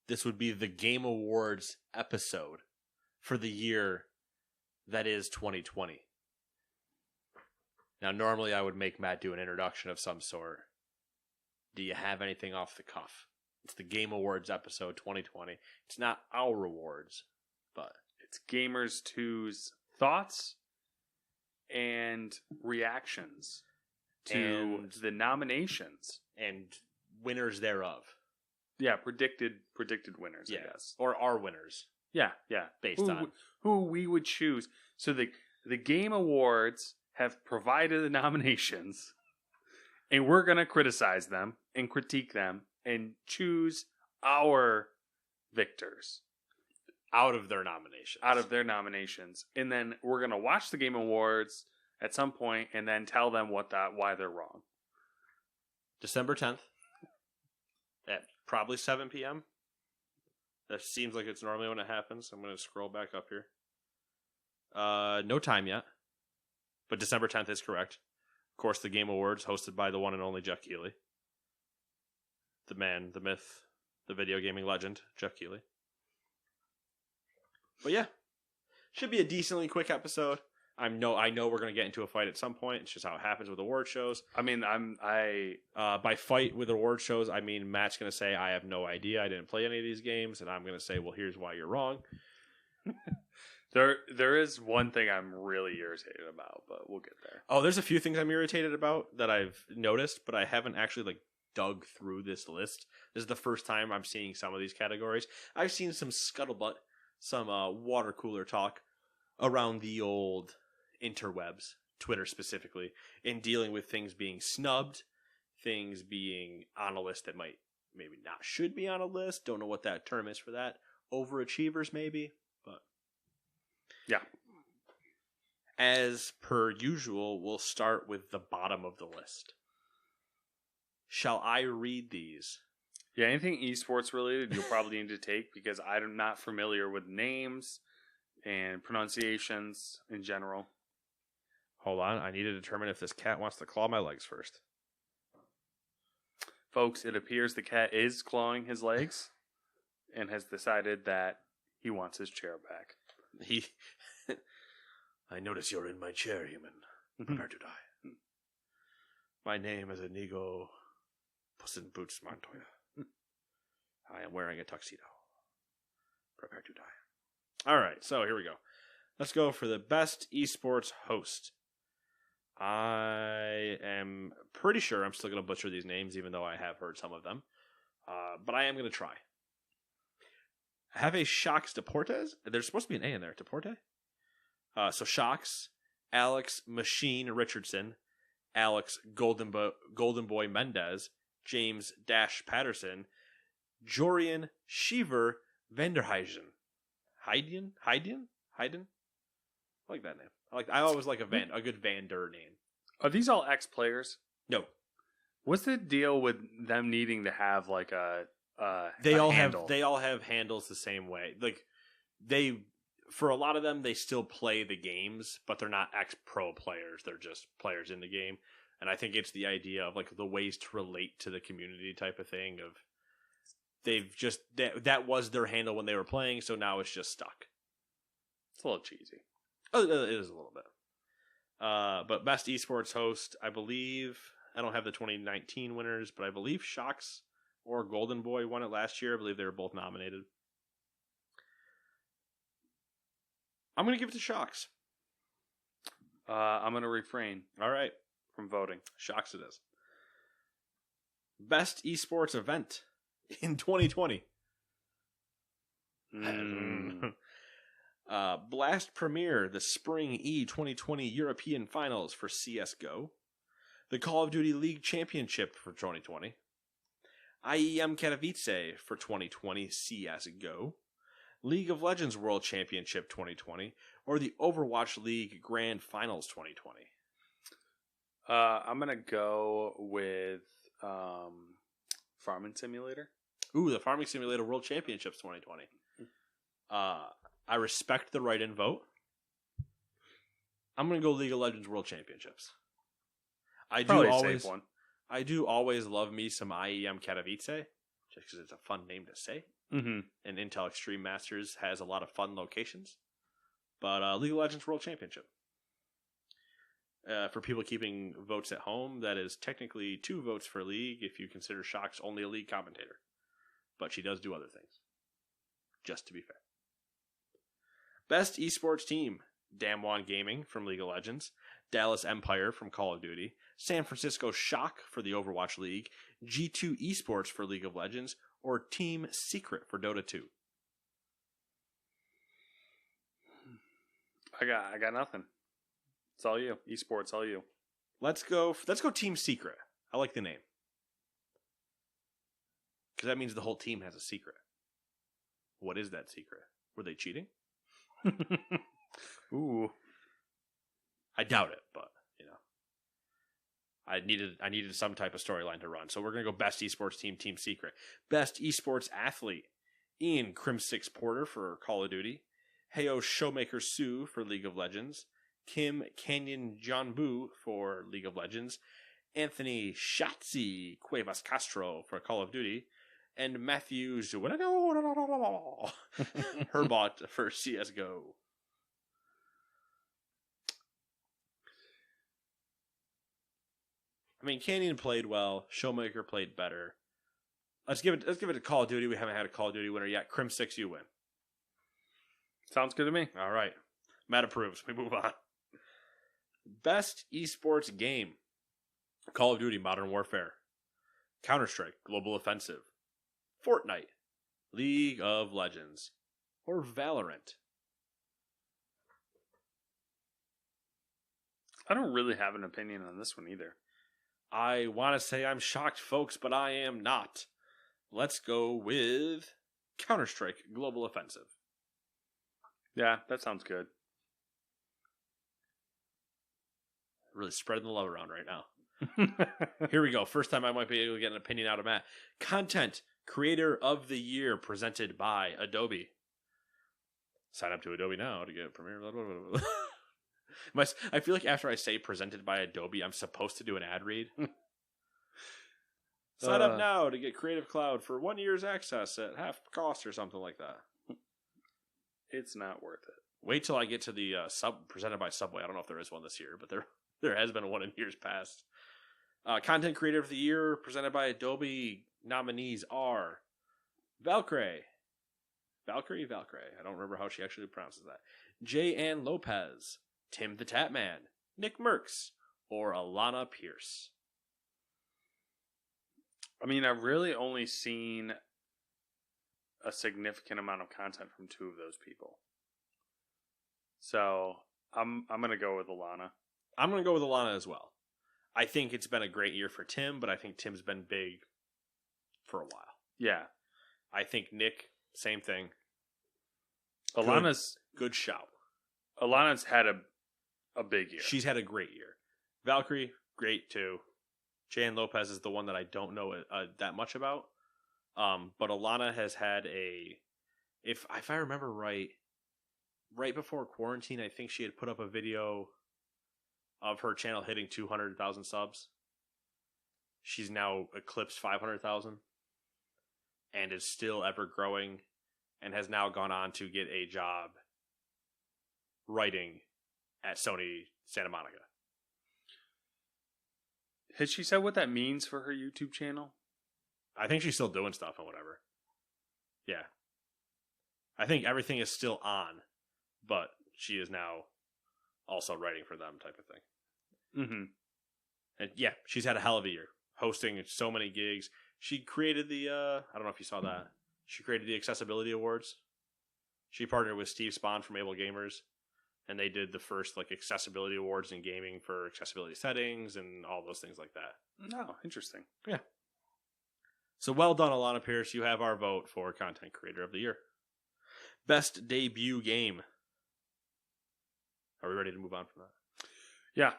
this would be the Game Awards episode for the year that is 2020. Now, normally I would make Matt do an introduction of some sort. Do you have anything off the cuff? It's the Game Awards episode 2020. It's not our awards, but It's Gamers 2's thoughts and reactions to the nominations. And winners thereof. Yeah, predicted winners, I guess. Or our winners. Yeah. Based on who we would choose. So the Game Awards have provided the nominations, and we're going to criticize them and critique them and choose our victors out of their nominations. And then we're going to watch the Game Awards at some point and then tell them why they're wrong. December 10th at probably 7 p.m. That seems like it's normally when it happens. I'm going to scroll back up here. No time yet, but December 10th is correct. Of course, the Game Awards hosted by the one and only Jeff Keighley. The man, the myth, the video gaming legend, Jeff Keighley. But yeah, should be a decently quick episode. I know we're going to get into a fight at some point. It's just how it happens with award shows. I mean, by fight with award shows, I mean Matt's going to say, I have no idea. I didn't play any of these games. And I'm going to say, well, here's why you're wrong. There is one thing I'm really irritated about, but we'll get there. Oh, there's a few things I'm irritated about that I've noticed, but I haven't actually dug through this list. This is the first time I'm seeing some of these categories. I've seen some scuttlebutt, some water cooler talk around the old interwebs, Twitter specifically, in dealing with things being snubbed, things being on a list that maybe not should be on a list. Don't know what that term is for that. Overachievers maybe, but yeah. As per usual, we'll start with the bottom of the list. Shall I read these? Yeah, anything esports related you'll probably need to take because I'm not familiar with names and pronunciations in general. Hold on, I need to determine if this cat wants to claw my legs first. Folks, it appears the cat is clawing his legs and has decided that he wants his chair back. I notice you're in my chair, human. Prepare to die. My name is Inigo Puss in Boots Montoya. I am wearing a tuxedo. Prepare to die. Alright, so here we go. Let's go for the best esports host. I am pretty sure I'm still going to butcher these names, even though I have heard some of them. But I am going to try. I have a Shox Deportes. There's supposed to be an A in there. Deporte? So Shox, Alex Machine Richardson, Alex Golden Boy Mendez, James Dash Patterson, Jorian Sheever Vanderhuysen. Hayden? I like that name. I always like a good Vander name. Are these all ex-players? No. What's the deal with them needing to have they all handle? They all have handles the same way. For a lot of them, they still play the games, but they're not ex-pro players. They're just players in the game. And I think it's the idea of the ways to relate to the community type of thing. Of they've just that was their handle when they were playing, so now it's just stuck. It's a little cheesy. Oh, it is a little bit. But best esports host, I believe. I don't have the 2019 winners, but I believe Shox or Golden Boy won it last year. I believe they were both nominated. I'm going to give it to Shox. I'm going to refrain. All right. From voting. Shox it is. Best esports event in 2020. Blast Premier, the Spring E 2020 European Finals for CSGO. The Call of Duty League Championship for 2020. IEM Katowice for 2020 CSGO. League of Legends World Championship 2020. Or the Overwatch League Grand Finals 2020. I'm going to go with Farming Simulator. Ooh, the Farming Simulator World Championships 2020. I respect the write-in vote. I'm going to go League of Legends World Championships. I do always love me some IEM Katowice. just because it's a fun name to say. Mm-hmm. And Intel Extreme Masters has a lot of fun locations. But League of Legends World Championship. For people keeping votes at home, that is technically 2 votes for League if you consider Shox only a League commentator. But she does do other things. Just to be fair. Best esports team. Damwon Gaming from League of Legends. Dallas Empire from Call of Duty. San Francisco Shock for the Overwatch League. G2 Esports for League of Legends. Or Team Secret for Dota 2. I got nothing. It's all you. Esports, all you. Let's go Team Secret. I like the name. Because that means the whole team has a secret. What is that secret? Were they cheating? Ooh. I doubt it, but I needed some type of storyline to run. So we're gonna go best esports team, Team Secret. Best esports athlete. Ian Crim6 Porter for Call of Duty. Heyo Showmaker Sue for League of Legends. Kim Canyon Janbu for League of Legends. Anthony Shatsi Cuevas Castro for Call of Duty. And Matthew Herbot for CSGO. I mean, Canyon played well. Showmaker played better. Let's give it to Call of Duty. We haven't had a Call of Duty winner yet. Crim6, you win. Sounds good to me. All right. Matt approves. We move on. Best esports game. Call of Duty Modern Warfare. Counter-Strike Global Offensive. Fortnite. League of Legends. Or Valorant. I don't really have an opinion on this one either. I want to say I'm shocked, folks, but I am not. Let's go with Counter-Strike Global Offensive. Yeah, that sounds good. Really spreading the love around right now. Here we go. First time I might be able to get an opinion out of Matt. Content Creator of the Year presented by Adobe. Sign up to Adobe now to get Premiere. Blah, blah, blah, blah. I feel like after I say presented by Adobe, I'm supposed to do an ad read. Sign up now to get Creative Cloud for 1 year's access at half cost or something like that. It's not worth it. Wait till I get to the presented by Subway. I don't know if there is one this year, but there has been one in years past. Content Creator of the Year presented by Adobe. Nominees are Valkyrie. I don't remember how she actually pronounces that. J. Ann Lopez. Tim the Tatman. Nick Merckx. Or Alana Pierce. I mean, I've really only seen a significant amount of content from 2 of those people. So I'm going to go with Alana. I'm going to go with Alana as well. I think it's been a great year for Tim, but I think Tim's been big for a while. Yeah. I think Nick, same thing. Alana's good shout. Alana's had a big year. She's had a great year. Valkyrie, great too. Jan Lopez is the one that I don't know that much about. But Alana has had if I remember right before quarantine, I think she had put up a video of her channel hitting 200,000 subs. She's now eclipsed 500,000 and is still ever growing and has now gone on to get a job writing at Sony Santa Monica. Has she said what that means for her YouTube channel? I think she's still doing stuff and whatever. Yeah. I think everything is still on, but she is now also writing for them type of thing. Mm-hmm. And yeah, she's had a hell of a year. Hosting so many gigs. She created the, I don't know if you saw that. She created the Accessibility Awards. She partnered with Steve Spahn from Able Gamers. And they did the first accessibility awards in gaming for accessibility settings and all those things like that. Oh, interesting. Yeah. So well done, Alana Pierce. You have our vote for Content Creator of the Year. Best Debut Game. Are we ready to move on from that? Yeah.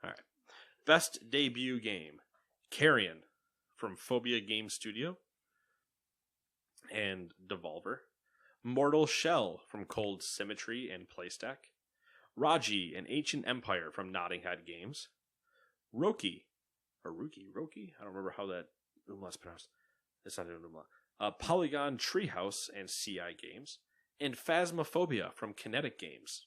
All right. Best Debut Game. Carrion from Phobia Game Studio and Devolver. Mortal Shell from Cold Symmetry and Playstack. Raji, an Ancient Empire from Nottinghead Games. Roki. I don't remember how that umlaut's pronounced. It's not an umlaut. Polygon Treehouse and CI Games, and Phasmophobia from Kinetic Games.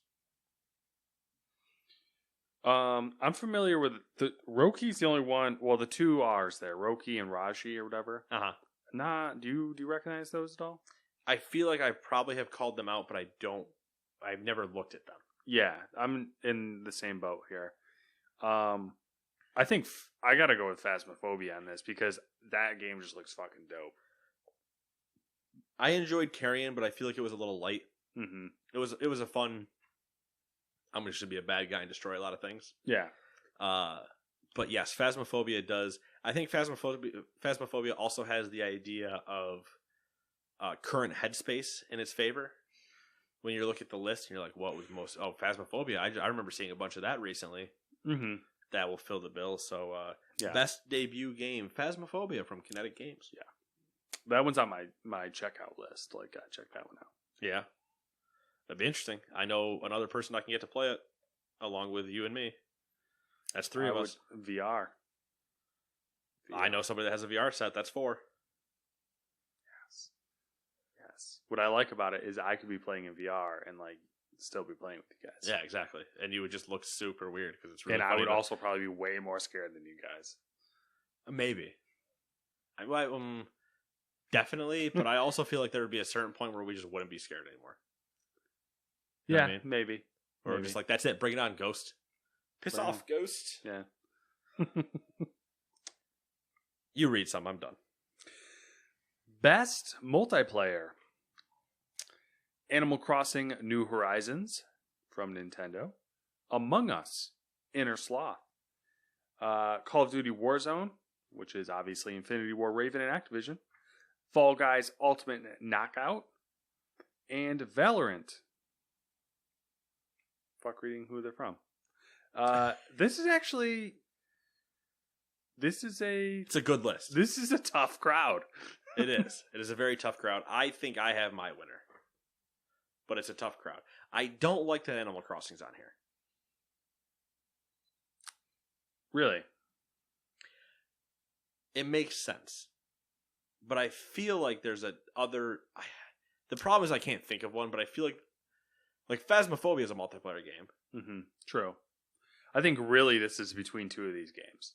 I'm familiar with the Roki's the only one. Well, the two R's there, Roki and Raji or whatever. Uh-huh. Nah, do you recognize those at all? I feel like I probably have called them out, but I've never looked at them. Yeah, I'm in the same boat here. I think I gotta go with Phasmophobia on this because that game just looks fucking dope. I enjoyed Carrion, but I feel like it was a little light. Mm-hmm. It was a fun. I'm just gonna be a bad guy and destroy a lot of things. Yeah. But yes, Phasmophobia does. I think Phasmophobia also has the idea of current headspace in its favor. When you look at the list, and you're like, "What was most?" Oh, Phasmophobia. I remember seeing a bunch of that recently. Mm-hmm. That will fill the bill. So, yeah. Best debut game, Phasmophobia from Kinetic Games. Yeah, that one's on my checkout list. Like, I check that one out. Yeah, that'd be interesting. I know another person I can get to play it along with you and me. That's three of us. VR. I know somebody that has a VR set. That's 4. Yes. What I like about it is I could be playing in VR and like still be playing with you guys. Yeah, exactly. And you would just look super weird because it's really. And funny I would also probably be way more scared than you guys. Maybe. Definitely, but I also feel like there would be a certain point where we just wouldn't be scared anymore. You know what I mean? Maybe. Or Maybe. just like, that's it, bring it on, Ghost. Piss Bring off, Ghost. Yeah. You read some, I'm done. Best multiplayer. Animal Crossing New Horizons from Nintendo. Among Us, Inner Sloth. Call of Duty Warzone, which is obviously Infinity War Raven and Activision. Fall Guys Ultimate Knockout. And Valorant. Fuck reading who they're from. This is actually... It's a good list. This is a tough crowd. It is. It is a very tough crowd. I think I have my winner. But it's a tough crowd. I don't like that Animal Crossing's on here. Really? It makes sense. But I feel like there's other... The problem is I can't think of one, but I feel like Phasmophobia is a multiplayer game. Mm-hmm. True. I think really this is between two of these games.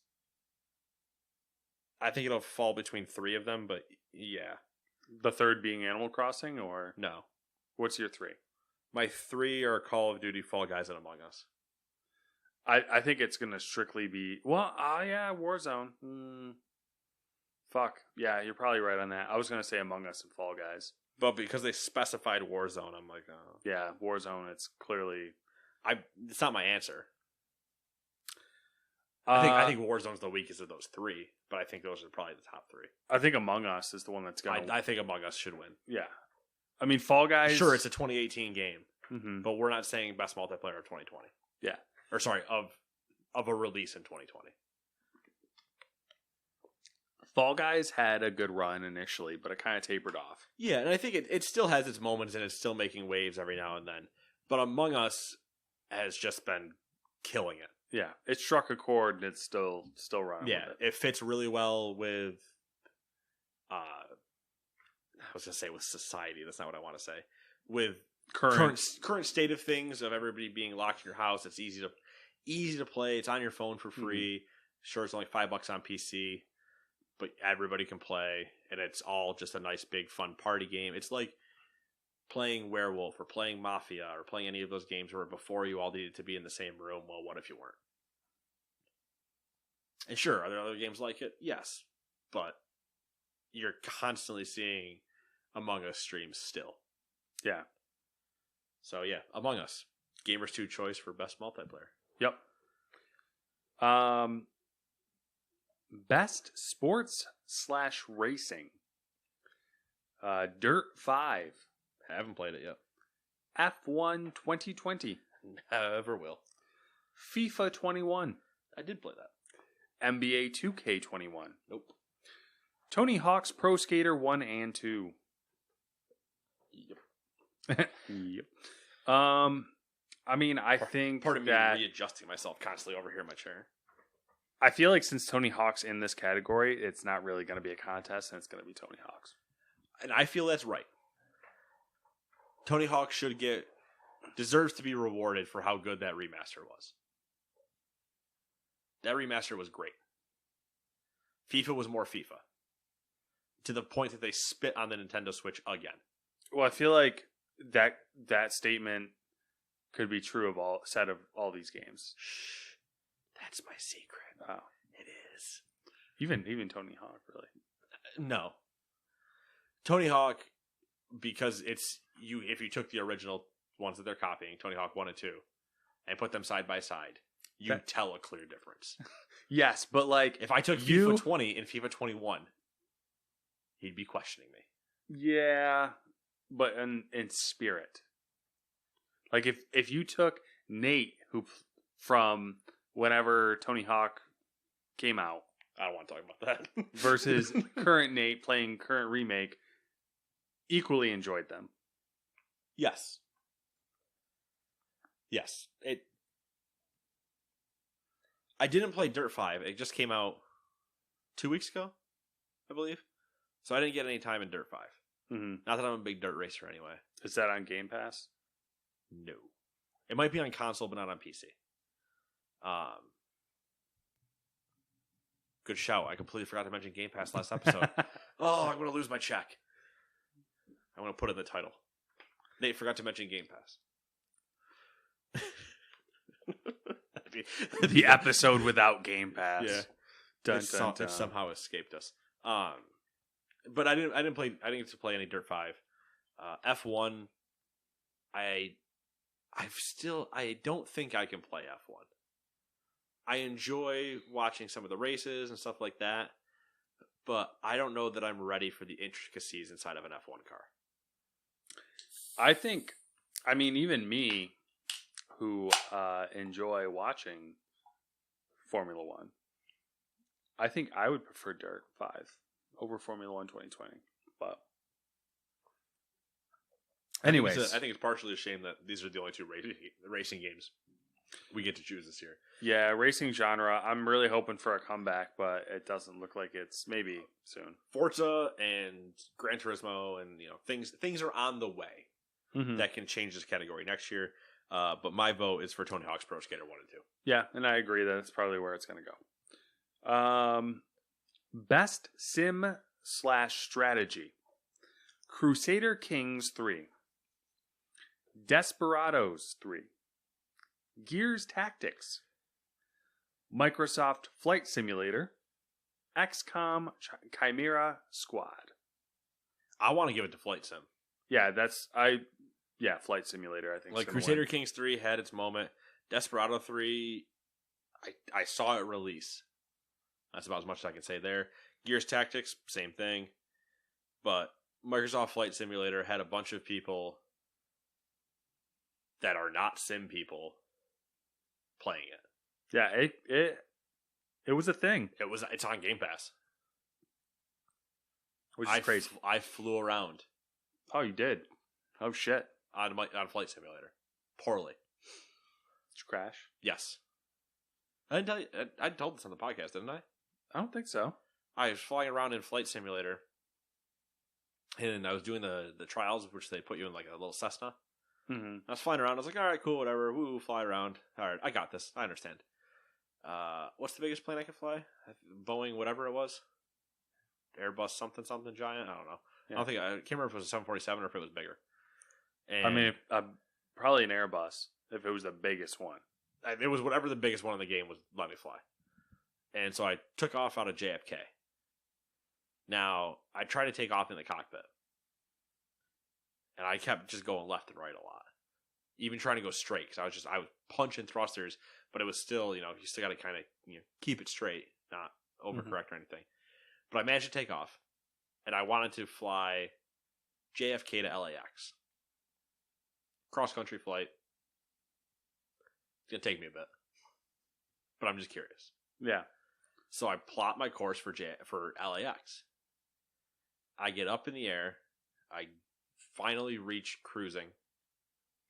I think it'll fall between 3 of them, but yeah. The third being Animal Crossing, or? No. What's your 3? My 3 are Call of Duty, Fall Guys, and Among Us. I think it's going to strictly be... Well, yeah, Warzone. Fuck. Yeah, you're probably right on that. I was going to say Among Us and Fall Guys. But because they specified Warzone, I'm like, oh. Yeah, Warzone, it's clearly... It's not my answer. I think Warzone's the weakest of those 3, but I think those are probably the top 3. I think Among Us is the one that's going to... I think Among Us should win. Yeah. I mean, Fall Guys... Sure, it's a 2018 game, mm-hmm. but we're not saying best multiplayer of 2020. Yeah. Or sorry, of a release in 2020. Fall Guys had a good run initially, but it kind of tapered off. Yeah, and I think it still has its moments, and it's still making waves every now and then. But Among Us has just been killing it. Yeah, it struck a chord, and it's still running. Yeah, with it fits really well with, I was gonna say with society. That's not what I want to say. With current state of things of everybody being locked in your house, it's easy to play. It's on your phone for free. Mm-hmm. Sure, it's only $5 on PC, but everybody can play, and it's all just a nice big fun party game. It's like playing Werewolf or playing Mafia or playing any of those games where before you all needed to be in the same room. Well, what if you weren't? And sure, are there other games like it? Yes. But you're constantly seeing Among Us streams still. Yeah. So yeah, Among Us. Gamers 2 choice for best multiplayer. Yep. Best sports / racing. Dirt 5. I haven't played it yet. F1 2020. Never will. FIFA 21. I did play that. NBA 2K21. Nope. Tony Hawk's Pro Skater 1 and 2. Yep. Yep. I mean, I think part of that... me readjusting myself constantly over here in my chair. I feel like since Tony Hawk's in this category, it's not really going to be a contest, and it's going to be Tony Hawk's. And I feel that's right. Tony Hawk deserves to be rewarded for how good that remaster was. That remaster was great. FIFA was more FIFA. To the point that they spit on the Nintendo Switch again. Well, I feel like that statement could be true of all these games. Shh. That's my secret. Oh. It is. Even Tony Hawk, really. No. Tony Hawk, because if you took the original ones that they're copying, Tony Hawk 1 and 2, and put them side by side, you tell a clear difference. Yes, but like if I took FIFA 20 and FIFA 21, he'd be questioning me. Yeah, but in spirit. Like if you took Nate from whenever Tony Hawk came out, I don't want to talk about that. versus current Nate playing current remake, equally enjoyed them. Yes. Yes. I didn't play Dirt 5. It just came out 2 weeks ago, I believe. So I didn't get any time in Dirt 5. Mm-hmm. Not that I'm a big dirt racer anyway. Is that on Game Pass? No. It might be on console, but not on PC. Good shout. I completely forgot to mention Game Pass last episode. Oh, I'm going to lose my check. I'm going to put it in the title. Nate forgot to mention Game Pass. The episode without Game Pass. Yeah. Dun, It dun, dun. somehow escaped us. But I didn't get to play any Dirt 5. F1, I don't think I can play F1. I enjoy watching some of the races and stuff like that, but I don't know that I'm ready for the intricacies inside of an F1 car. I mean, even me, who enjoy watching Formula One, I think I would prefer Dirt 5 over Formula One 2020. But anyways, I think it's partially a shame that these are the only two racing games we get to choose this year. Yeah, racing genre. I'm really hoping for a comeback, but it doesn't look like it's maybe soon. Forza and Gran Turismo, and things are on the way that can change this category next year. But my vote is for Tony Hawk's Pro Skater 1 and 2. Yeah, and I agree that it's probably where it's going to go. Best sim/strategy: Crusader Kings 3, Desperados 3, Gears Tactics, Microsoft Flight Simulator, XCOM Chimera Squad. I want to give it to Flight Sim. Yeah, Flight Simulator, I think. Like Crusader Kings 3 had its moment. Desperado 3, I saw it release. That's about as much as I can say there. Gears Tactics, same thing. But Microsoft Flight Simulator had a bunch of people that are not sim people playing it. Yeah, it was a thing. It's on Game Pass. Which is crazy. I flew around. Oh, you did? Oh, shit. On Flight Simulator. Poorly. Did you crash? Yes. I didn't tell you. I told this on the podcast, didn't I? I don't think so. I was flying around in Flight Simulator, and I was doing the trials, which they put you in like a little Cessna. Mm-hmm. I was flying around. I was like, all right, cool, whatever. Woo, fly around. All right, I got this. I understand. What's the biggest plane I could fly? Boeing, whatever it was. Airbus something giant. I don't know. Yeah. I can't remember if it was a 747 or if it was bigger. And I mean, probably an Airbus if it was the biggest one. It was whatever the biggest one in the game was. Let me fly. And so I took off out of JFK. Now I tried to take off in the cockpit, and I kept just going left and right a lot. Even trying to go straight because I was punching thrusters, but it was still you still got to kind of keep it straight, not overcorrect or anything. But I managed to take off, and I wanted to fly JFK to LAX. Cross-country flight. It's going to take me a bit. But I'm just curious. Yeah. So I plot my course for LAX. I get up in the air. I finally reach cruising,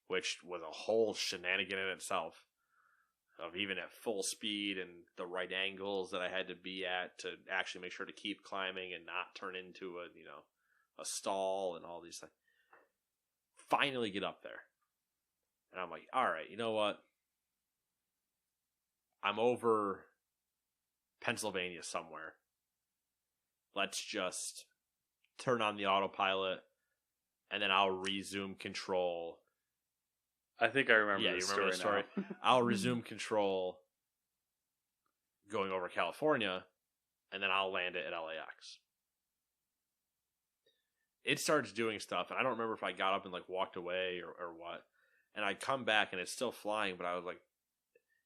which was a whole shenanigan in itself. Of even at full speed and the right angles that I had to be at to actually make sure to keep climbing and not turn into a a stall and all these things. Finally get up there. And I'm like, all right, you know what? I'm over Pennsylvania somewhere. Let's just turn on the autopilot, and then I'll resume control. I think I remember Yeah, this you remember the story? now. I'll resume control going over California, and then I'll land it at LAX. It starts doing stuff, and I don't remember if I got up and like walked away or what. And I come back, and it's still flying, but I was like,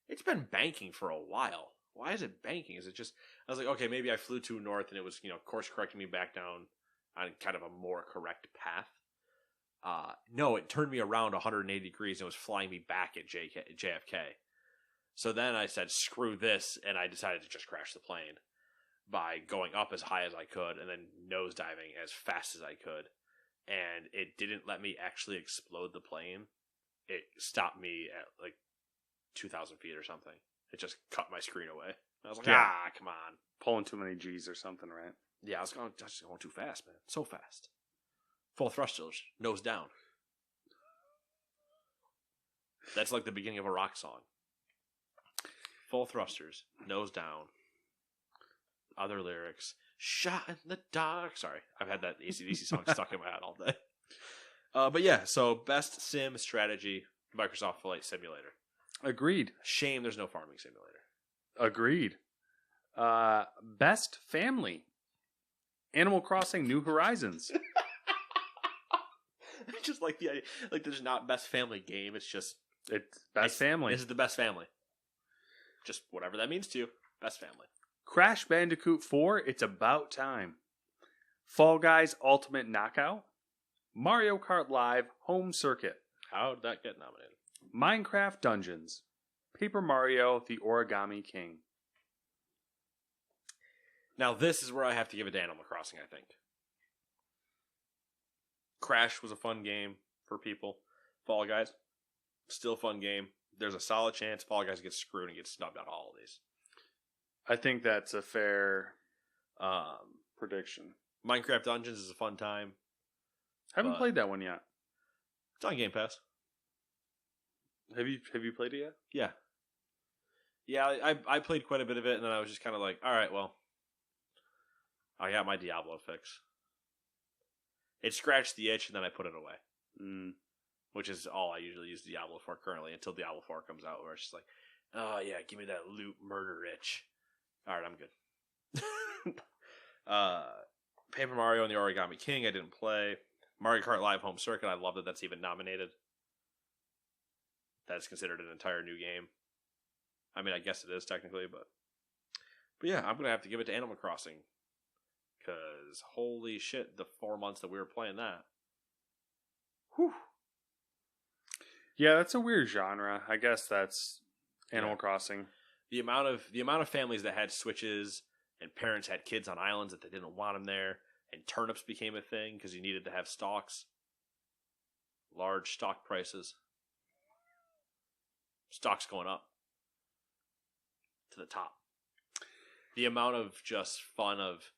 it's been banking for a while. Why is it banking? Is it just... I was like, okay, maybe I flew too north, and it was, course correcting me back down on kind of a more correct path. No, it turned me around 180 degrees and was flying me back at JFK. So then I said, screw this, and I decided to just crash the plane by going up as high as I could and then nosediving as fast as I could. And it didn't let me actually explode the plane. It stopped me at like 2,000 feet or something. It just cut my screen away. I was like, come on. Pulling too many G's or something, right? Yeah, I was just going too fast, man. So fast. Full thrusters, nose down. That's like the beginning of a rock song. Full thrusters, nose down. Other lyrics. Shot in the dark. Sorry, I've had that AC/DC song stuck in my head all day. But yeah, so best sim strategy, Microsoft Flight Simulator. Agreed. Shame there's no farming simulator. Agreed. Best family, Animal Crossing: New Horizons. Just like the idea, like there's not best family game. It's best family. This is the best family. Just whatever that means to you. Best family. Crash Bandicoot 4, It's About Time. Fall Guys Ultimate Knockout. Mario Kart Live Home Circuit. How did that get nominated? Minecraft Dungeons. Paper Mario: The Origami King. Now this is where I have to give it to Animal Crossing, I think. Crash was a fun game for people. Fall Guys, still a fun game. There's a solid chance Fall Guys gets screwed and gets snubbed out of all of these. I think that's a fair prediction. Minecraft Dungeons is a fun time. Haven't played that one yet. It's on Game Pass. Have you played it yet? Yeah. Yeah, I played quite a bit of it, and then I was just kind of like, all right, well, I got my Diablo fix. It scratched the itch, and then I put it away. Which is all I usually use Diablo for currently, until Diablo 4 comes out, where it's just like, oh yeah, give me that loot murder itch. Alright, I'm good. Paper Mario and the Origami King, I didn't play. Mario Kart Live Home Circuit, I love that that's even nominated. That's considered an entire new game. I mean, I guess it is technically, but yeah, I'm going to have to give it to Animal Crossing. Because holy shit, the 4 months that we were playing that. Whew. Yeah, that's a weird genre. I guess that's Animal Crossing. The amount of families that had Switches and parents had kids on islands that they didn't want them there, and turnips became a thing because you needed to have stalks. Large stock prices. Stocks going up to the top. The amount of just fun of,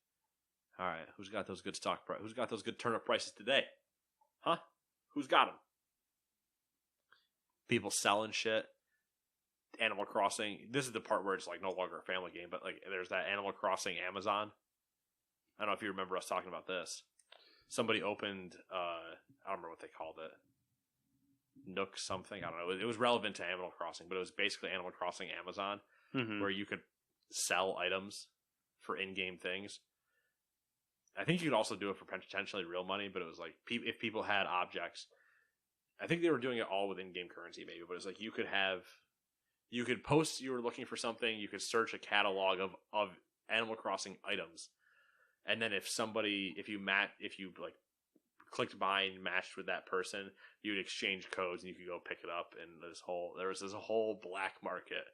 all right, who's got those good stock prices? Who's got those good turnip prices today? Huh? Who's got them? People selling shit. Animal Crossing. This is the part where it's like no longer a family game, but like there's that Animal Crossing Amazon. I don't know if you remember us talking about this. Somebody opened, I don't remember what they called it. Nook something. I don't know. It was relevant to Animal Crossing, but it was basically Animal Crossing Amazon, where you could sell items for in-game things. I think you could also do it for potentially real money, but it was like if people had objects. I think they were doing it all with in-game currency, maybe, but it's like you could post you were looking for something, you could search a catalog of Animal Crossing items, and then if you like clicked buy and matched with that person, you'd exchange codes and you could go pick it up. And there was this whole black market.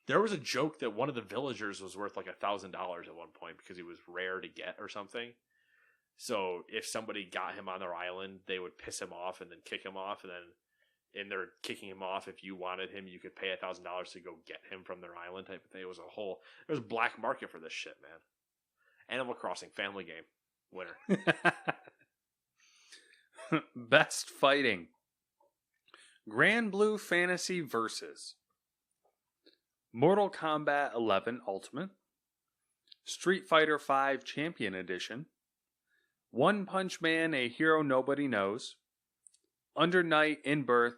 There was a joke that one of the villagers was worth like $1,000 at one point because he was rare to get or something. So if somebody got him on their island, they would piss him off and then kick him off, and then they're kicking him off. If you wanted him, you could pay $1,000 to go get him from their island type of thing. There was a black market for this shit, man. Animal Crossing family game. Winner. Best fighting. Grand Blue Fantasy Versus. Mortal Kombat 11 Ultimate. Street Fighter V Champion Edition. One Punch Man, A Hero Nobody Knows. Under Night in Birth.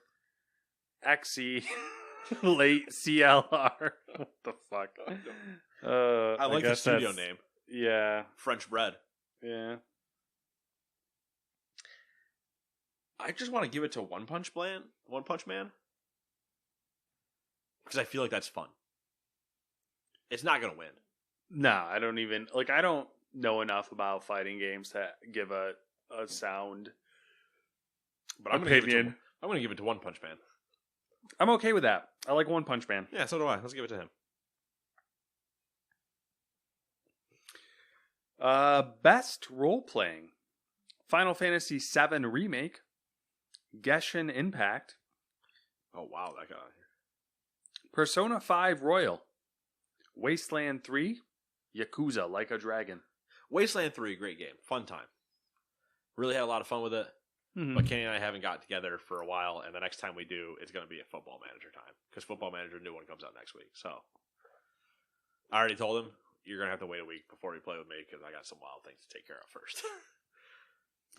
XE Late CLR. What the fuck? I like the guess studio that's- name. Yeah. French bread. Yeah. I just want to give it to One Punch Man. Because I feel like that's fun. It's not going to win. No, I don't even I don't know enough about fighting games to give a sound But I'm opinion. going to give it to One Punch Man. I'm okay with that. I like One Punch Man. Yeah, so do I. Let's give it to him. Best role playing. Final Fantasy VII Remake. Genshin Impact. Oh, wow. That got out of here. Persona 5 Royal. Wasteland 3. Yakuza Like a Dragon. Wasteland 3, great game. Fun time. Really had a lot of fun with it. Mm-hmm. But Kenny and I haven't got together for a while, and the next time we do, it's going to be at Football Manager time. Because Football Manager new one comes out next week. So, I already told him, you're going to have to wait a week before you play with me, because I got some wild things to take care of first.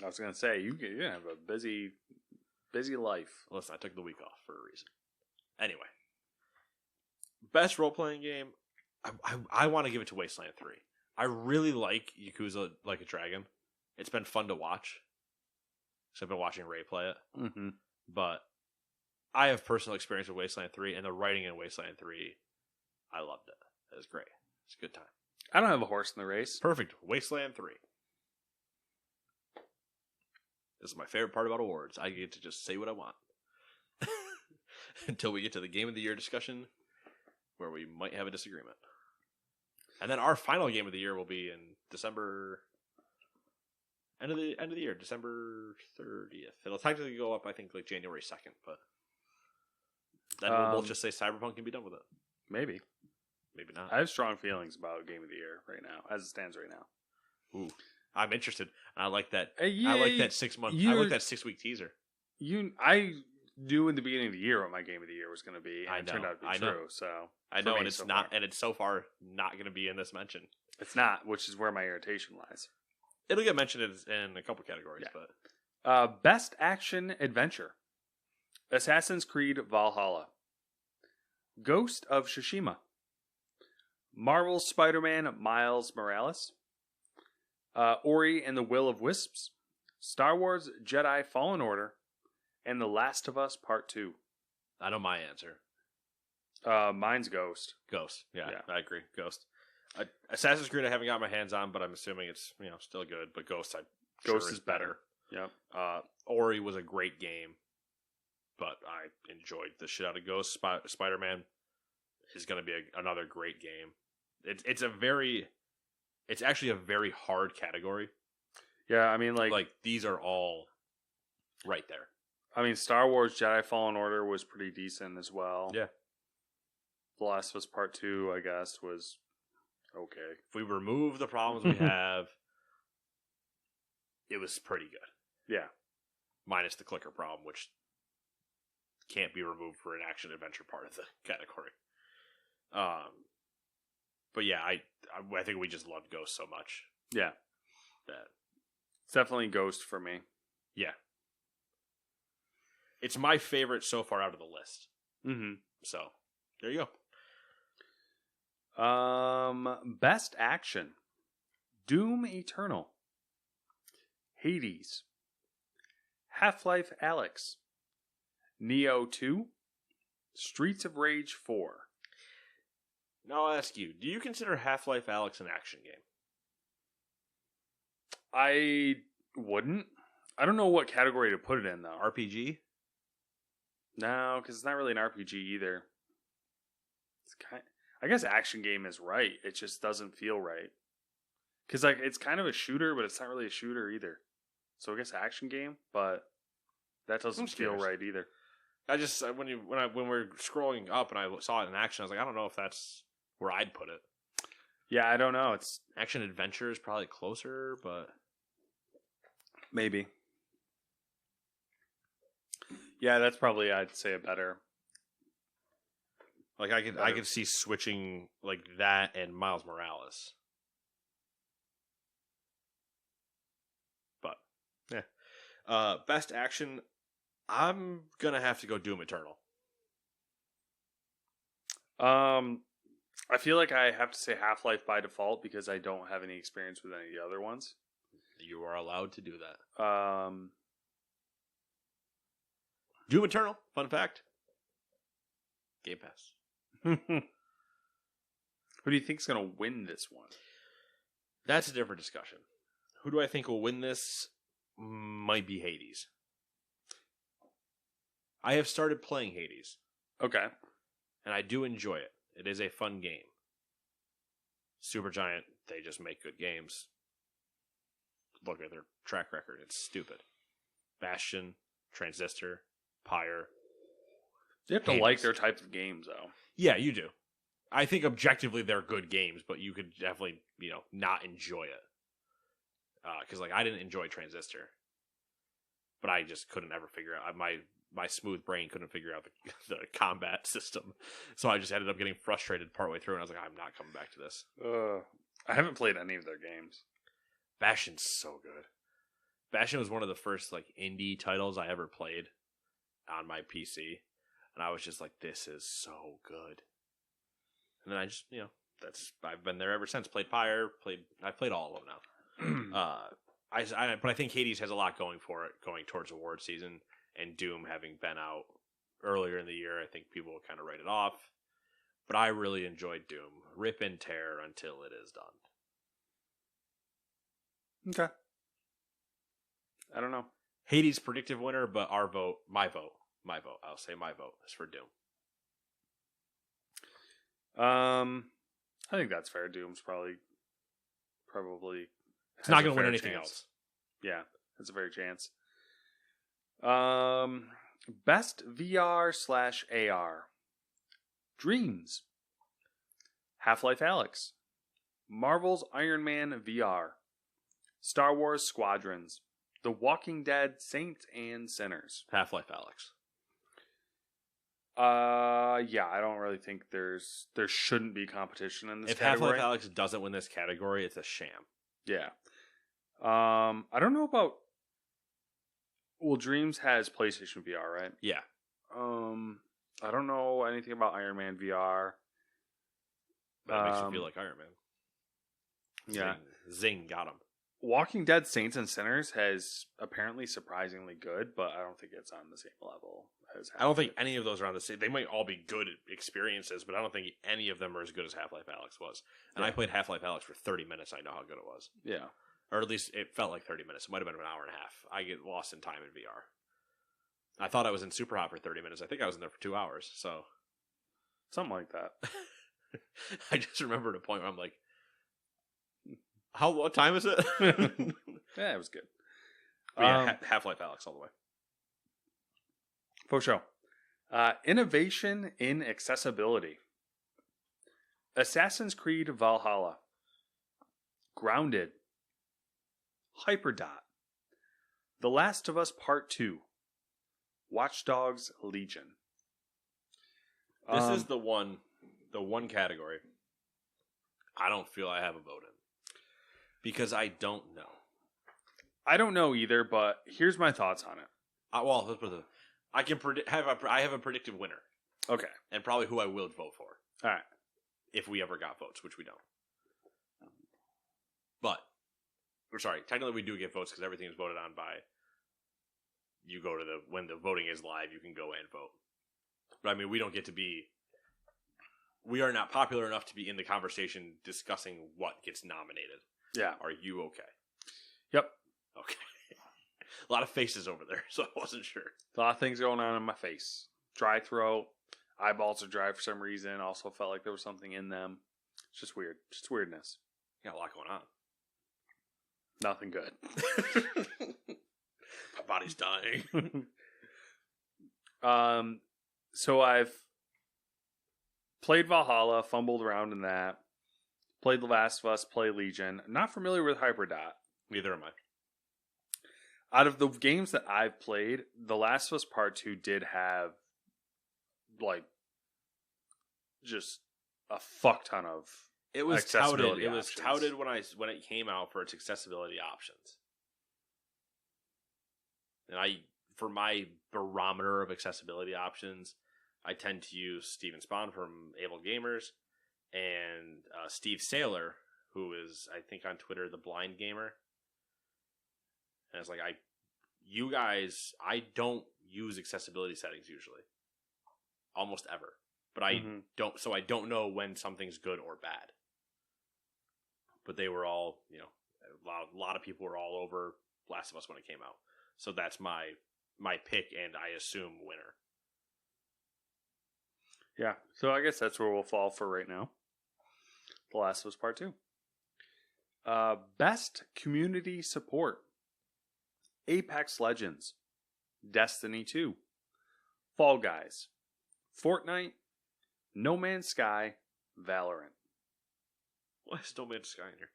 I was going to say, you're going to have a busy life. Listen, I took the week off for a reason. Anyway. Best role-playing game, I want to give it to Wasteland 3. I really like Yakuza Like a Dragon. It's been fun to watch. So I've been watching Ray play it. Mm-hmm. But I have personal experience with Wasteland 3, and the writing in Wasteland 3, I loved it. It was great. It's a good time. I don't have a horse in the race. Perfect. Wasteland 3. This is my favorite part about awards. I get to just say what I want. Until we get to the Game of the Year discussion, where we might have a disagreement. And then our final Game of the Year will be in December... End of the year, December 30th. It'll technically go up, I think, like January 2nd, but then we'll both just say Cyberpunk can be done with it. Maybe. Maybe not. I have strong feelings about Game of the Year right now, as it stands right now. Ooh, I'm interested. I like that. Yeah, I like that 6 month. I like that 6 week teaser. I knew in the beginning of the year what my Game of the Year was going to be, and I it turned know. out to be I true. know. So I for know, me and it's so not, far. and it's so far not going to be in this mention. It's not, which is where my irritation lies. It'll get mentioned in a couple categories, Yeah. but Best Action Adventure. Assassin's Creed Valhalla. Ghost of Tsushima. Marvel's Spider-Man Miles Morales. Ori and the Will of Wisps. Star Wars Jedi Fallen Order. And The Last of Us Part 2. I know my answer. Mine's Ghost. Ghost. Yeah, Yeah. I agree. Ghost. Assassin's Creed I haven't got my hands on, but I'm assuming it's still good. But Ghost, Ghost is better. Yep. Ori was a great game, but I enjoyed the shit out of Ghost. Spider-Man is going to be another great game. It's actually a very hard category. Yeah, I mean, Like these are all right there. I mean, Star Wars Jedi Fallen Order was pretty decent as well. Yeah. The Last of Us Part 2, I guess, was okay. If we remove the problems we have, it was pretty good. Yeah. Minus the clicker problem, which can't be removed for an action adventure part of the category. But yeah, I think we just loved Ghost so much Yeah. that It's definitely Ghost for me. yeah, it's my favorite so far out of the list. Mm-hmm. So there you go. Best Action. Doom Eternal. Hades. Half-Life Alyx. Neo 2. Streets of Rage 4. Now I'll ask you, do you consider Half-Life Alyx an action game? I wouldn't. I don't know what category to put it in, though. RPG? No, because it's not really an RPG either. It's I guess action game is right. It just doesn't feel right. Because it's kind of a shooter, but it's not really a shooter either. So I guess action game, but that doesn't feel right either. I just when we're scrolling up and I saw it in action, I was like, I don't know if that's where I'd put it. Yeah, I don't know. It's Action adventure is probably closer, but Maybe. Yeah, that's probably, I'd say, a better. Like I could see switching like that and Miles Morales. But yeah. Best action, I'm gonna have to go Doom Eternal. I feel like I have to say Half-Life by default because I don't have any experience with any of the other ones. You are allowed to do that. Doom Eternal, fun fact. Game Pass. Who do you think's going to win this one? That's a different discussion. Who do I think will win this? Might be Hades. I have started playing Hades. Okay. And I do enjoy it. It is a fun game. Supergiant, they just make good games. Look at their track record. It's stupid. Bastion, Transistor, Pyre. You have to like their type of games, though. Yeah, you do. I think objectively they're good games, but you could definitely, not enjoy it. Because, I didn't enjoy Transistor. But I just couldn't ever figure out... My smooth brain couldn't figure out the combat system. So I just ended up getting frustrated partway through, and I was like, I'm not coming back to this. I haven't played any of their games. Bastion's so good. Bastion was one of the first, indie titles I ever played on my PC. And I was just like, this is so good. And then I just, I've been there ever since. Played Pyre, I've played all of them now. But I think Hades has a lot going for it, going towards award season. And Doom having been out earlier in the year, I think people will kind of write it off. But I really enjoyed Doom. Rip and tear until it is done. Okay. I don't know. Hades predictive winner, but my vote, I'll say my vote is for Doom. I think that's fair. Doom's probably it's not going to win anything else. Yeah, that's a fair chance. Best VR/AR. Dreams. Half-Life Alyx. Marvel's Iron Man VR. Star Wars Squadrons. The Walking Dead Saints and Sinners. Half-Life Alyx. Yeah, I don't really think there shouldn't be competition in this if category. If Half-Life Alyx doesn't win this category, it's a sham. Yeah. I don't know about... Well, Dreams has PlayStation VR, right? Yeah. I don't know anything about Iron Man VR. But it makes you feel like Iron Man. Yeah. Zing, got him. Walking Dead Saints and Sinners has apparently surprisingly good, but I don't think it's on the same level as Half-Life. I don't think any of those are on the same... They might all be good experiences, but I don't think any of them are as good as Half-Life Alyx was. And I played Half-Life Alyx for 30 minutes. I know how good it was. Yeah. Or at least it felt like 30 minutes. It might have been an hour and a half. I get lost in time in VR. I thought I was in Super Hot for 30 minutes. I think I was in there for 2 hours. So something like that. I just remembered a point where I'm like, what time is it? Yeah, it was good. Half-Life Alyx all the way. For sure. Innovation in accessibility. Assassin's Creed Valhalla. Grounded. Hyperdot. The Last of Us Part 2. Watch Dogs Legion. This is the one category I don't feel I have a vote in. Because I don't know. I don't know either, but here's my thoughts on it. Let's put it. I can I have a predictive winner. Okay. And probably who I will vote for. All right. If we ever got votes, which we don't. But, technically we do get votes because everything is voted on by, you go to when the voting is live, you can go and vote. But I mean, we are not popular enough to be in the conversation discussing what gets nominated. Yeah. Are you okay? Yep. Okay. A lot of faces over there, so I wasn't sure. A lot of things going on in my face. Dry throat. Eyeballs are dry for some reason. Also felt like there was something in them. It's just weird. Just weirdness. Got a lot going on. Nothing good. My body's dying. So I've played Valhalla, fumbled around in that. Played The Last of Us, played Legion. Not familiar with Hyperdot. Neither am I. Out of the games that I've played, The Last of Us Part 2 did have like just a fuck ton of It was touted. accessibility It was options. touted when it came out for its accessibility options. And for my barometer of accessibility options, I tend to use Steven Spahn from Able Gamers and Steve Saylor, who is, I think, on Twitter, the Blind Gamer. And it's like, you guys, I don't use accessibility settings usually, almost ever. But I don't know when something's good or bad. But they were all, a lot of people were all over Last of Us when it came out. So that's my pick, and I assume winner. Yeah, so I guess that's where we'll fall for right now. The Last of Us Part 2. Best community support. Apex Legends. Destiny 2. Fall Guys. Fortnite. No Man's Sky. Valorant. Why is No Man's Sky in here?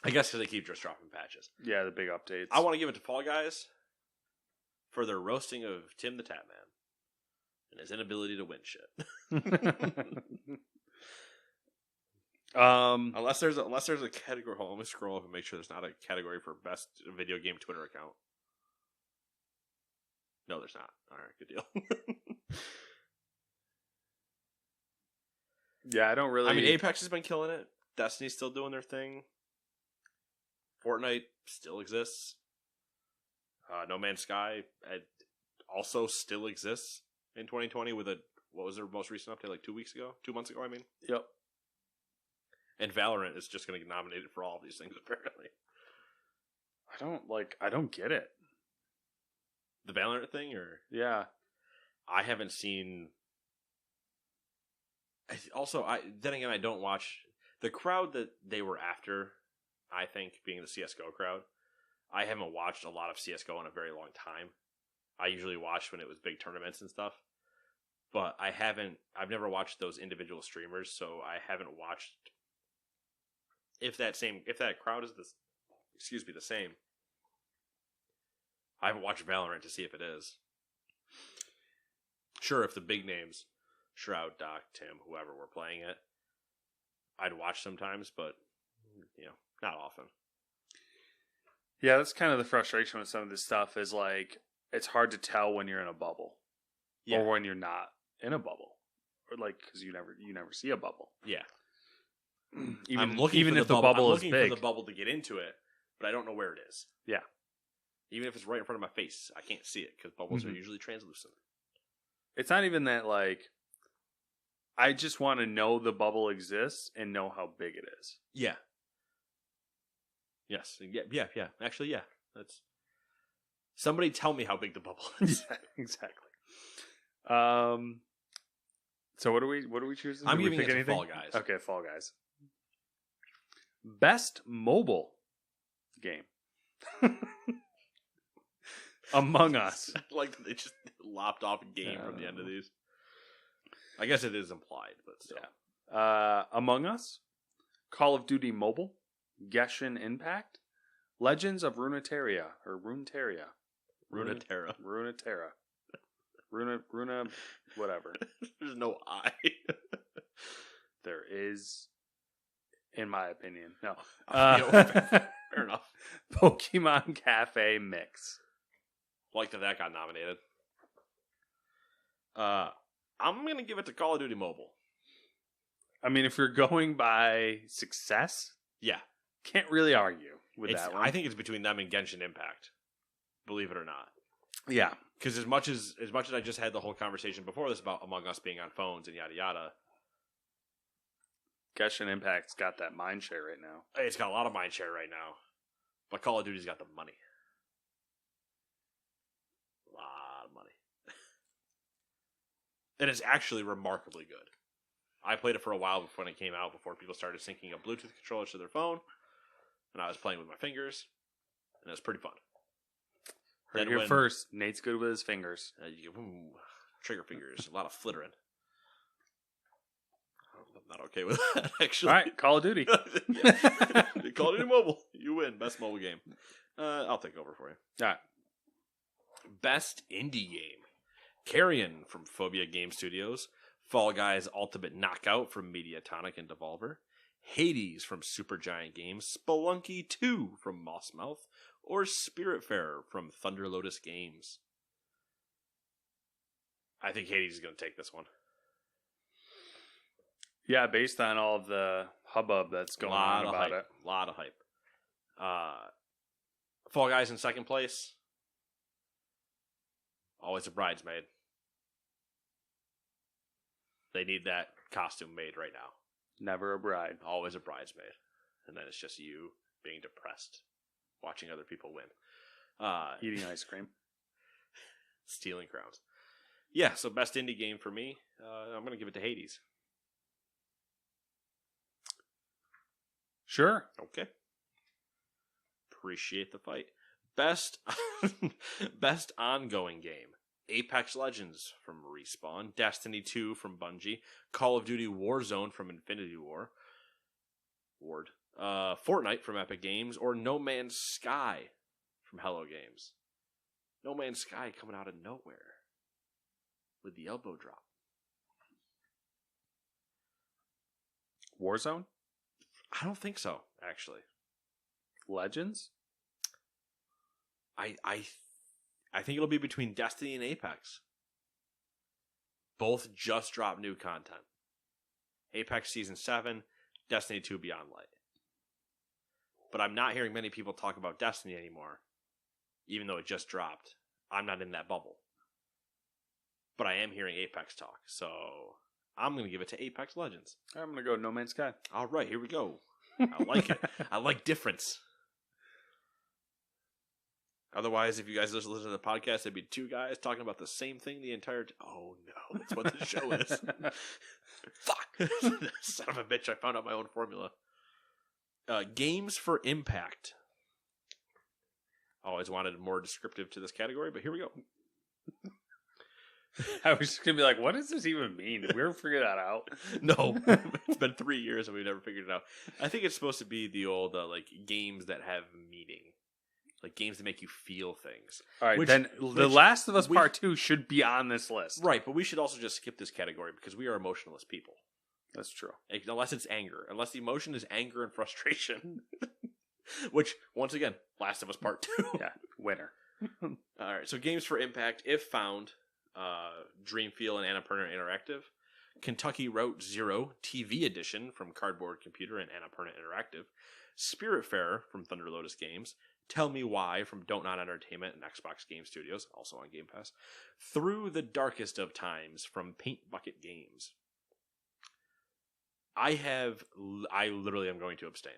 I guess because they keep just dropping patches. Yeah, the big updates. I want to give it to Fall Guys for their roasting of Tim the Tap Man and his inability to win shit. Unless there's a category. Hold on, let me scroll up and make sure there's not a category for best video game Twitter account. No, there's not. All right, good deal. Yeah, I don't really. I mean, Apex has been killing it. Destiny's still doing their thing. Fortnite still exists. No Man's Sky also still exists in 2020 with what was their most recent update, like 2 months ago, I mean. Yep. And Valorant is just going to get nominated for all of these things, apparently. I don't get it. The Valorant thing, or? Yeah. I haven't seen. Then again, I don't watch the crowd that they were after. I think being the CS:GO crowd, I haven't watched a lot of CS:GO in a very long time. I usually watch when it was big tournaments and stuff, but I've never watched those individual streamers, so I haven't watched if that crowd is the same. I haven't watched Valorant to see if it is. Sure, if the big names, Shroud, Doc, Tim, whoever were playing it, I'd watch sometimes, but not often. Yeah, that's kind of the frustration with some of this stuff is like it's hard to tell when you're in a bubble or when you're not in a bubble, or like because you never see a bubble. Yeah, even if the bubble is big. I'm looking for the bubble to get into it, but I don't know where it is. Yeah, even if it's right in front of my face, I can't see it because bubbles are usually translucent. It's not even that like. I just want to know the bubble exists and know how big it is. Yeah. Yes. Yeah. Actually, yeah. That's. Somebody tell me how big the bubble is. Yeah, exactly. So what do we choose? I'm giving it to Fall Guys. Okay, Fall Guys. Best mobile game. Among Us. Like they just lopped off a game from the end of these. I guess it is implied, but still. Yeah. Among Us, Call of Duty Mobile, Genshin Impact, Legends of Runeterra, or Runeterra. Runa, whatever. There's no I. There is, in my opinion. No. Fair enough. Pokemon Cafe Mix. Like that got nominated. I'm going to give it to Call of Duty Mobile. I mean, if you're going by success, yeah, can't really argue with that one. I think it's between them and Genshin Impact, believe it or not. Yeah. Because as much as I just had the whole conversation before this about Among Us being on phones and yada yada, Genshin Impact's got that mind share right now. It's got a lot of mind share right now. But Call of Duty's got the money. A lot of money. And it's actually remarkably good. I played it for a while when it came out, before people started syncing up Bluetooth controllers to their phone. And I was playing with my fingers. And it was pretty fun. Heard here first, Nate's good with his fingers. Trigger fingers, a lot of flittering. I'm not okay with that, actually. All right, Call of Duty. Call of Duty Mobile. You win. Best mobile game. I'll take over for you. All right. Best indie game. Carrion from Phobia Game Studios. Fall Guys Ultimate Knockout from Mediatonic and Devolver. Hades from Supergiant Games. Spelunky 2 from Mossmouth. Or Spiritfarer from Thunder Lotus Games. I think Hades is going to take this one. Yeah, based on all of the hubbub that's going on about it. A lot of hype. Fall Guys in second place. Always a bridesmaid. They need that costume made right now. Never a bride. Always a bridesmaid. And then it's just you being depressed, watching other people win. Eating ice cream. Stealing crowns. Yeah, so best indie game for me. I'm going to give it to Hades. Sure. Okay. Appreciate the fight. Best ongoing game. Apex Legends from Respawn. Destiny 2 from Bungie. Call of Duty Warzone from Infinity Ward. Fortnite from Epic Games. Or No Man's Sky from Hello Games. No Man's Sky coming out of nowhere. With the elbow drop. Warzone? I don't think so, actually. Legends? I think it'll be between Destiny and Apex. Both just dropped new content. Apex Season 7, Destiny 2 Beyond Light. But I'm not hearing many people talk about Destiny anymore, even though it just dropped. I'm not in that bubble. But I am hearing Apex talk, so I'm going to give it to Apex Legends. I'm going to go No Man's Sky. All right, here we go. I like it. I like difference. Otherwise, if you guys listen to the podcast, it'd be two guys talking about the same thing the entire time. Oh, no. That's what the show is. Fuck. Son of a bitch, I found out my own formula. Games for Impact. Always wanted more descriptive to this category, but here we go. I was just going to be like, what does this even mean? Did we ever figure that out? No. It's been 3 years and we've never figured it out. I think it's supposed to be the old, games that have meaning. Like, games that make you feel things. All right, then The Last of Us Part 2 should be on this list. Right, but we should also just skip this category because we are emotionless people. That's true. Unless it's anger. Unless the emotion is anger and frustration. Which, once again, Last of Us Part 2. Yeah, winner. All right, so Games for Impact, if found, Dreamfield and Annapurna Interactive. Kentucky Route Zero TV Edition from Cardboard Computer and Annapurna Interactive. Spiritfarer from Thunder Lotus Games. Tell Me Why from Don't Not Entertainment and Xbox Game Studios, also on Game Pass. Through the Darkest of Times from Paint Bucket Games. I literally am going to abstain.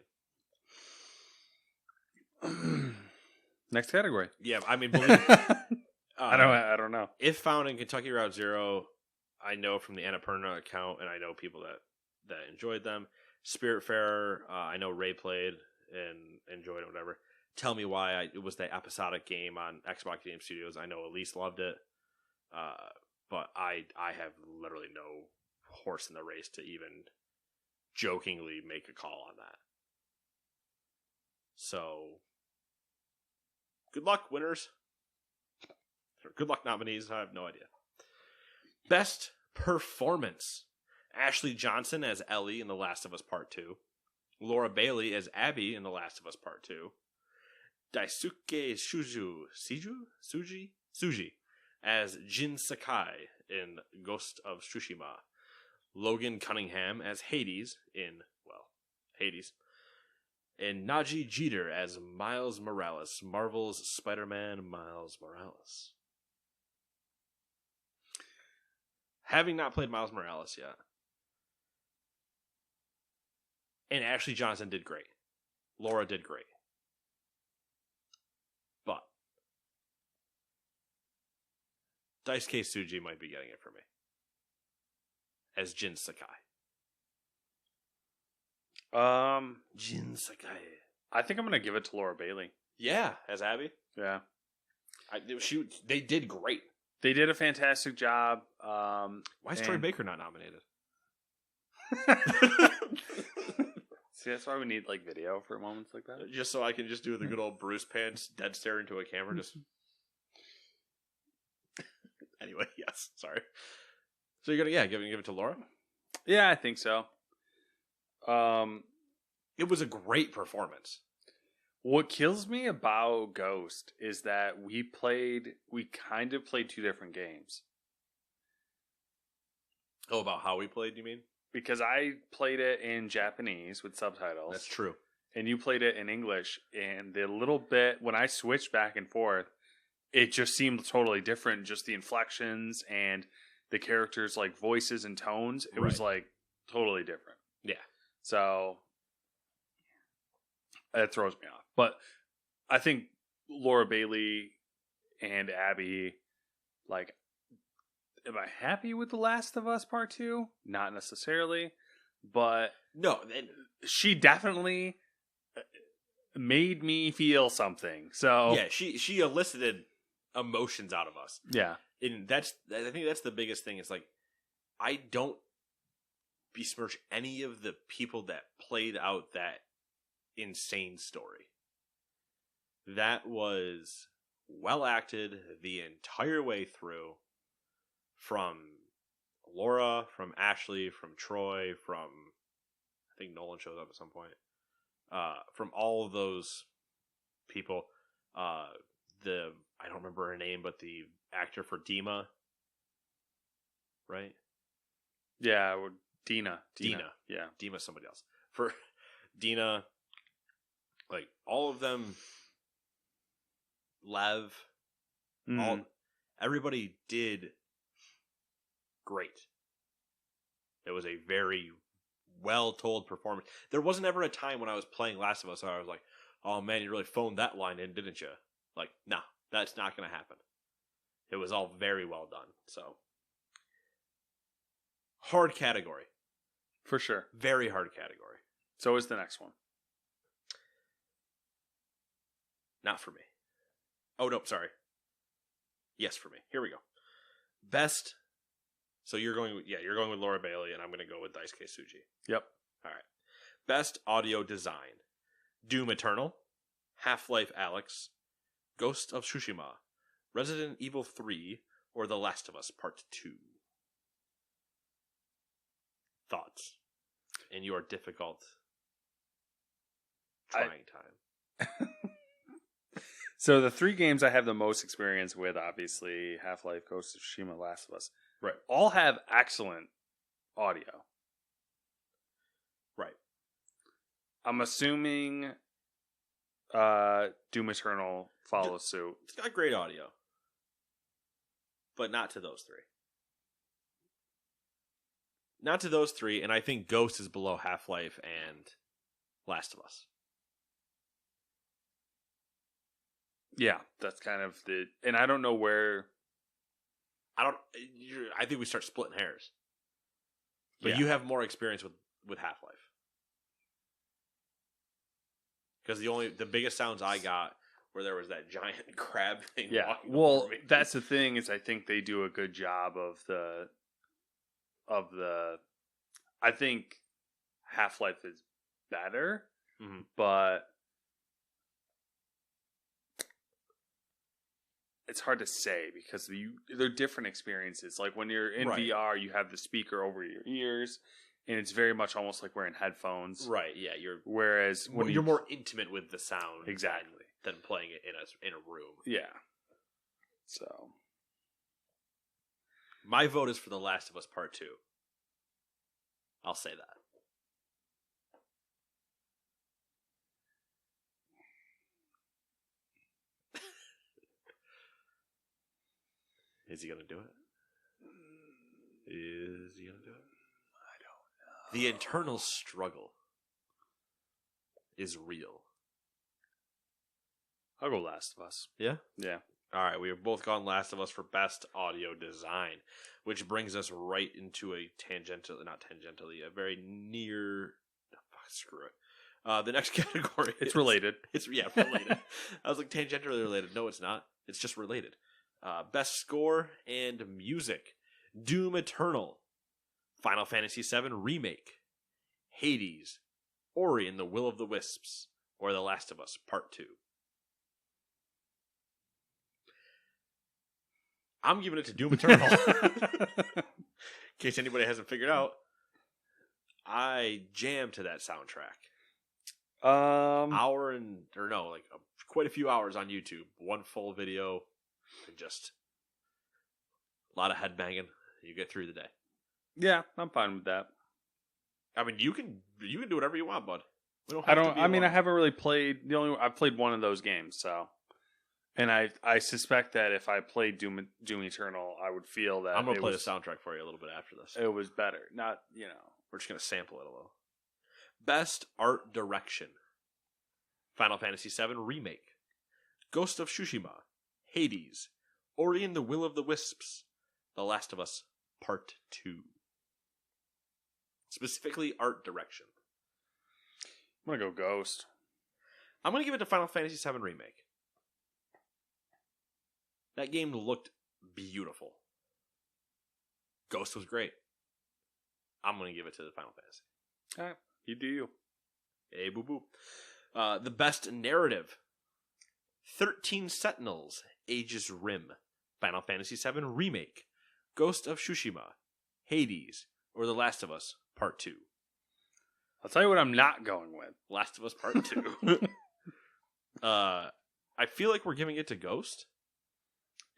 Next category. Yeah, I mean, believe me. I don't know. If found in Kentucky Route Zero, I know from the Annapurna account, and I know people that enjoyed them. Spiritfarer, I know Ray played and enjoyed it, whatever. Tell Me Why, it was the episodic game on Xbox Game Studios. I know Elise loved it, but I have literally no horse in the race to even jokingly make a call on that. So, good luck, winners. Or good luck, nominees. I have no idea. Best Performance. Ashley Johnson as Ellie in The Last of Us Part 2. Laura Bailey as Abby in The Last of Us Part 2. Daisuke Suji as Jin Sakai in Ghost of Tsushima. Logan Cunningham as Hades in, Hades. And Najee Jeter as Miles Morales, Marvel's Spider-Man Miles Morales. Having not played Miles Morales yet. And Ashley Johnson did great. Laura did great. But Daisuke Tsuji might be getting it for me. As Jin Sakai. Jin Sakai. I think I'm going to give it to Laura Bailey. Yeah, as Abby. Yeah. They did great. They did a fantastic job. Why is Troy Baker not nominated? See, that's why we need like video for moments like that. Just so I can just do the good old Bruce pants, dead stare into a camera. Just anyway, yes. Sorry. So you're gonna give it to Laura? Yeah, I think so. It was a great performance. What kills me about Ghost is that we kind of played two different games. Oh, about how we played, you mean? Because I played it in Japanese with subtitles. That's true. And you played it in English. And the little bit, when I switched back and forth, it just seemed totally different. Just the inflections and the characters' like voices and tones. It was like totally different. Yeah. So it throws me off. But I think Laura Bailey and Abby, like, am I happy with The Last of Us Part 2? Not necessarily. But no, she definitely made me feel something. So yeah, she elicited emotions out of us. Yeah. And I think that's the biggest thing. It's like, I don't besmirch any of the people that played out that insane story. That was well acted the entire way through, from Laura, from Ashley, from Troy, from I think Nolan shows up at some point. From all of those people, I don't remember her name, but the actor for Dima, right? Yeah, Dina. Yeah, Dima's somebody else. For Dina, like all of them, Lev, everybody did great. It was a very well told performance. There wasn't ever a time when I was playing Last of Us where I was like, "Oh man, you really phoned that line in, didn't you?" Like, no, that's not going to happen. It was all very well done. So, hard category. For sure. Very hard category. So is the next one. Not for me. Oh, no, sorry. Yes, for me. Here we go. Best. So you're going with Laura Bailey, and I'm going to go with Daisuke Tsuji. Yep. All right. Best audio design. Doom Eternal, Half-Life Alyx, Ghost of Tsushima, Resident Evil 3, or The Last of Us Part 2. Thoughts in your difficult trying time. So the three games I have the most experience with, obviously, Half-Life, Ghost of Tsushima, Last of Us, right, all have excellent audio. Right. I'm assuming Doom Eternal follows suit. It's got great audio, but not to those three. Not to those three, and I think Ghost is below Half-Life and Last of Us. Yeah, that's kind of the... And I don't know where... I think we start splitting hairs. But Yeah. you have more experience with Half-Life. Because the biggest sounds I got where there was that giant crab thing. Yeah, well, that's the thing, is I think they do a good job of the I think Half-Life is better, but it's hard to say because they're different experiences. Like when you're in VR, you have the speaker over your ears, and it's very much almost like wearing headphones. Right, yeah. Whereas when you're more intimate with the sound. Exactly. Than playing it in a room. Yeah. So. My vote is for The Last of Us Part 2. I'll say that. Is he going to do it? Is he going to do it? I don't know. The internal struggle is real. I'll go Last of Us. Yeah? Yeah. All right, we have both gone Last of Us for best audio design, which brings us right into a very near... fuck, screw it. The next category. It's related. It's related. I was like, tangentially related. No, it's not. It's just related. Best score and music. Doom Eternal. Final Fantasy VII Remake. Hades. Ori and the Will of the Wisps, or The Last of Us Part 2. I'm giving it to Doom Eternal. In case anybody hasn't figured out, I jammed to that soundtrack. Quite a few hours on YouTube. One full video, and just a lot of headbanging. You get through the day. Yeah, I'm fine with that. I mean, you can do whatever you want, bud. We don't I have to be I alone. haven't really played I've played one of those games, so. And I suspect that if I played Doom Eternal, I would feel that I'm gonna play the soundtrack for you a little bit after this. It was better. Not, We're just gonna sample it a little. Best art direction: Final Fantasy VII Remake, Ghost of Tsushima, Hades, Ori and the Will of the Wisps, The Last of Us Part 2. Specifically, art direction. I'm gonna go Ghost. I'm gonna give it to Final Fantasy VII Remake. That game looked beautiful. Ghost was great. I'm going to give it to the Final Fantasy. All right. You do you. Hey, boo-boo. The best narrative. 13 Sentinels, Aegis Rim, Final Fantasy VII Remake, Ghost of Tsushima, Hades, or The Last of Us Part 2. I'll tell you what I'm not going with. Last of Us Part 2. I feel like we're giving it to Ghost.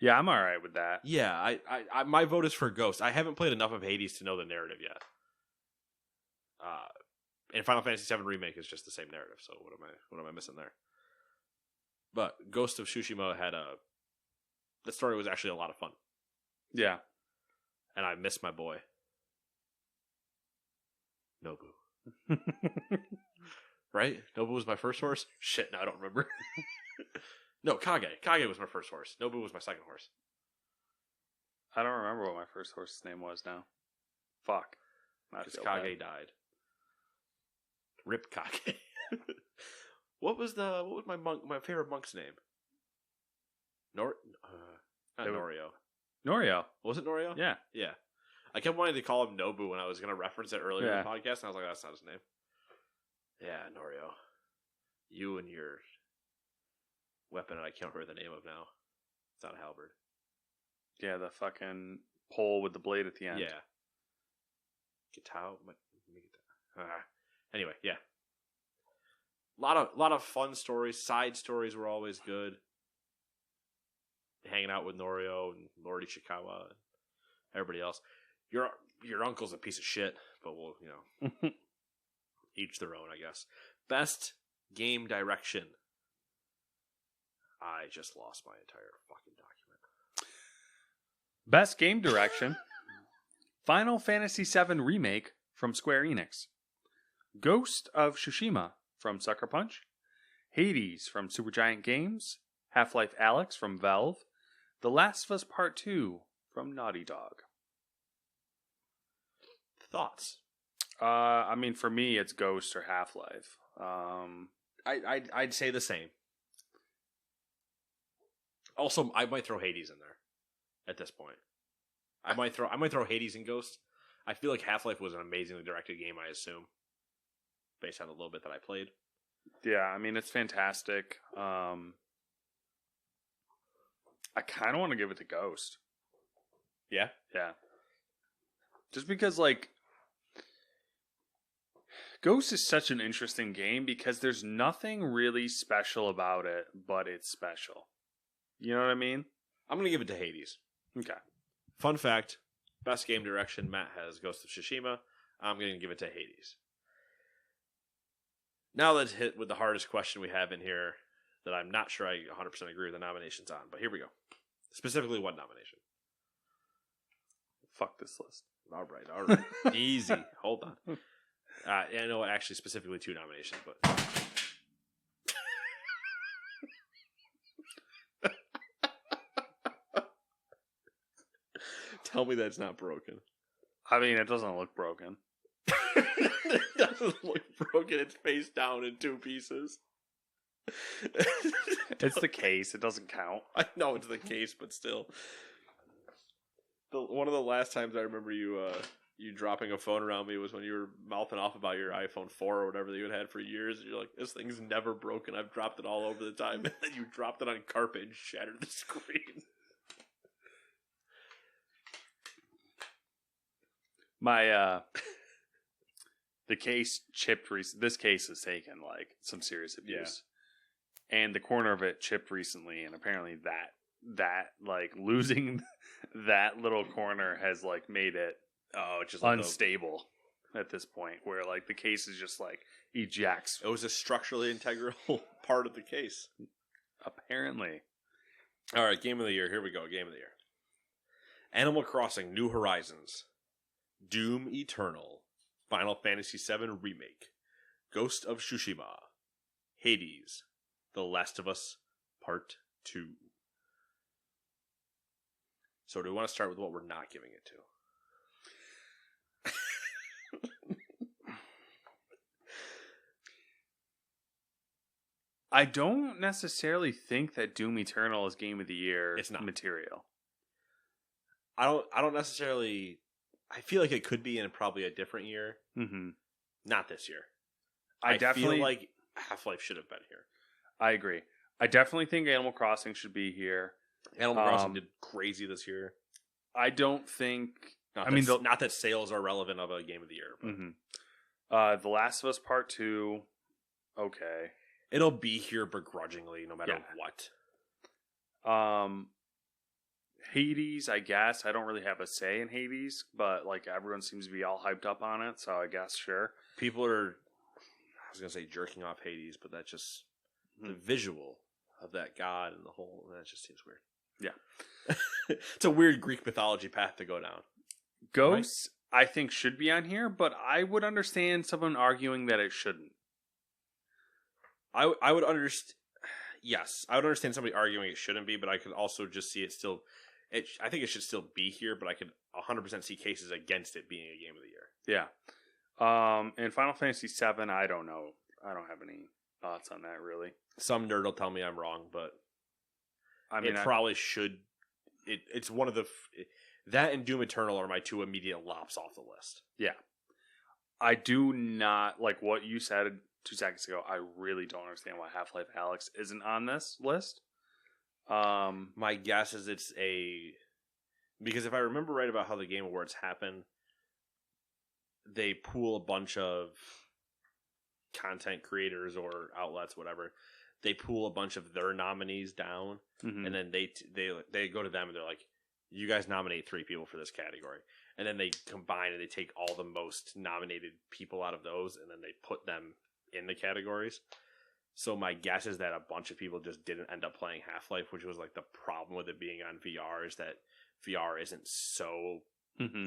Yeah, I'm all right with that. Yeah, I my vote is for Ghost. I haven't played enough of Hades to know the narrative yet. And Final Fantasy VII Remake is just the same narrative. So what am I missing there? But Ghost of Tsushima the story was actually a lot of fun. Yeah, and I miss my boy Nobu. Right? Nobu was my first horse. Shit, no, I don't remember. No, Kage. Kage was my first horse. Nobu was my second horse. I don't remember what my first horse's name was now. Fuck. Because Kage died. Rip Kage. What was my favorite monk's name? Not Norio. Norio. Was it Norio? Yeah. Yeah. I kept wanting to call him Nobu when I was going to reference it earlier in the podcast, and I was like, that's not his name. Yeah, Norio. You and your weapon I can't remember the name of now. It's not a halberd. Yeah, the fucking pole with the blade at the end. Yeah. Gitao. Anyway, yeah. Lot of fun stories. Side stories were always good. Hanging out with Norio and Lord Ishikawa and everybody else. Your uncle's a piece of shit, but we'll, each their own, I guess. Best game direction. I just lost my entire fucking document. Best game direction. Final Fantasy VII Remake from Square Enix. Ghost of Tsushima from Sucker Punch. Hades from Supergiant Games. Half-Life Alyx from Valve. The Last of Us Part 2 from Naughty Dog. Thoughts? I mean, for me, it's Ghost or Half-Life. I'd say the same. Also, I might throw Hades in there at this point. I might throw Hades and Ghost. I feel like Half-Life was an amazingly directed game, I assume, based on the little bit that I played. Yeah, I mean, it's fantastic. I kind of want to give it to Ghost. Yeah? Yeah. Just because, Ghost is such an interesting game because there's nothing really special about it, but it's special. You know what I mean? I'm going to give it to Hades. Okay. Fun fact, best game direction, Matt has Ghost of Tsushima. I'm going to give it to Hades. Now let's hit with the hardest question we have in here that I'm not sure I 100% agree with the nominations on, but here we go. Specifically, what nomination? Fuck this list. All right. Easy. Hold on. I know actually specifically 2 nominations, but... Tell me that's not broken. I mean, it doesn't look broken. It doesn't look broken. It's face down in 2 pieces. It's the case. It doesn't count. I know it's the case, but still. One of the last times I remember you you dropping a phone around me was when you were mouthing off about your iPhone 4 or whatever that you had for years. You're like, this thing's never broken. I've dropped it all over the time. And then you dropped it on carpet and shattered the screen. My the case chipped. This case has taken like some serious abuse, and the corner of it chipped recently, and apparently that like losing that little corner has like made it just like unstable at this point, where like the case is just like ejects. It was a structurally integral part of the case. Apparently. All right, game of the year. Here we go. Game of the year. Animal Crossing: New Horizons, Doom Eternal, Final Fantasy VII Remake, Ghost of Tsushima, Hades, The Last of Us Part 2. So do we want to start with what we're not giving it to? I don't necessarily think that Doom Eternal is Game of the Year It's not. material. I don't necessarily. I feel like it could be in probably a different year. Mm-hmm. Not this year. I definitely feel like Half-Life should have been here. I agree. I definitely think Animal Crossing should be here. Animal Crossing did crazy this year. I don't think. Not that sales are relevant of a Game of the Year. But The Last of Us Part 2. Okay. It'll be here begrudgingly, no matter what. Hades, I guess. I don't really have a say in Hades, but like everyone seems to be all hyped up on it, so I guess sure. People are, I was gonna say jerking off Hades, but that's just the visual of that god and the whole. That just seems weird. Yeah, it's a weird Greek mythology path to go down. Ghosts, right? I think should be on here, but I would understand someone arguing that it shouldn't. I would understand. Yes, I would understand somebody arguing it shouldn't be, but I could also just see it still. I think it should still be here, but I could 100% see cases against it being a Game of the Year. Yeah. And Final Fantasy VII, I don't know. I don't have any thoughts on that, really. Some nerd will tell me I'm wrong, but I mean, probably should. It's one of the that and Doom Eternal are my two immediate lops off the list. Yeah, I do not like what you said 2 seconds ago. I really don't understand why Half-Life Alyx isn't on this list. My guess is because if I remember right about how the Game Awards happen, they pool a bunch of content creators or outlets, whatever. They pool a bunch of their nominees down, and then they go to them and they're like, "You guys nominate 3 people for this category," and then they combine and they take all the most nominated people out of those, and then they put them in the categories. So my guess is that a bunch of people just didn't end up playing Half-Life, which was like the problem with it being on VR is that VR isn't so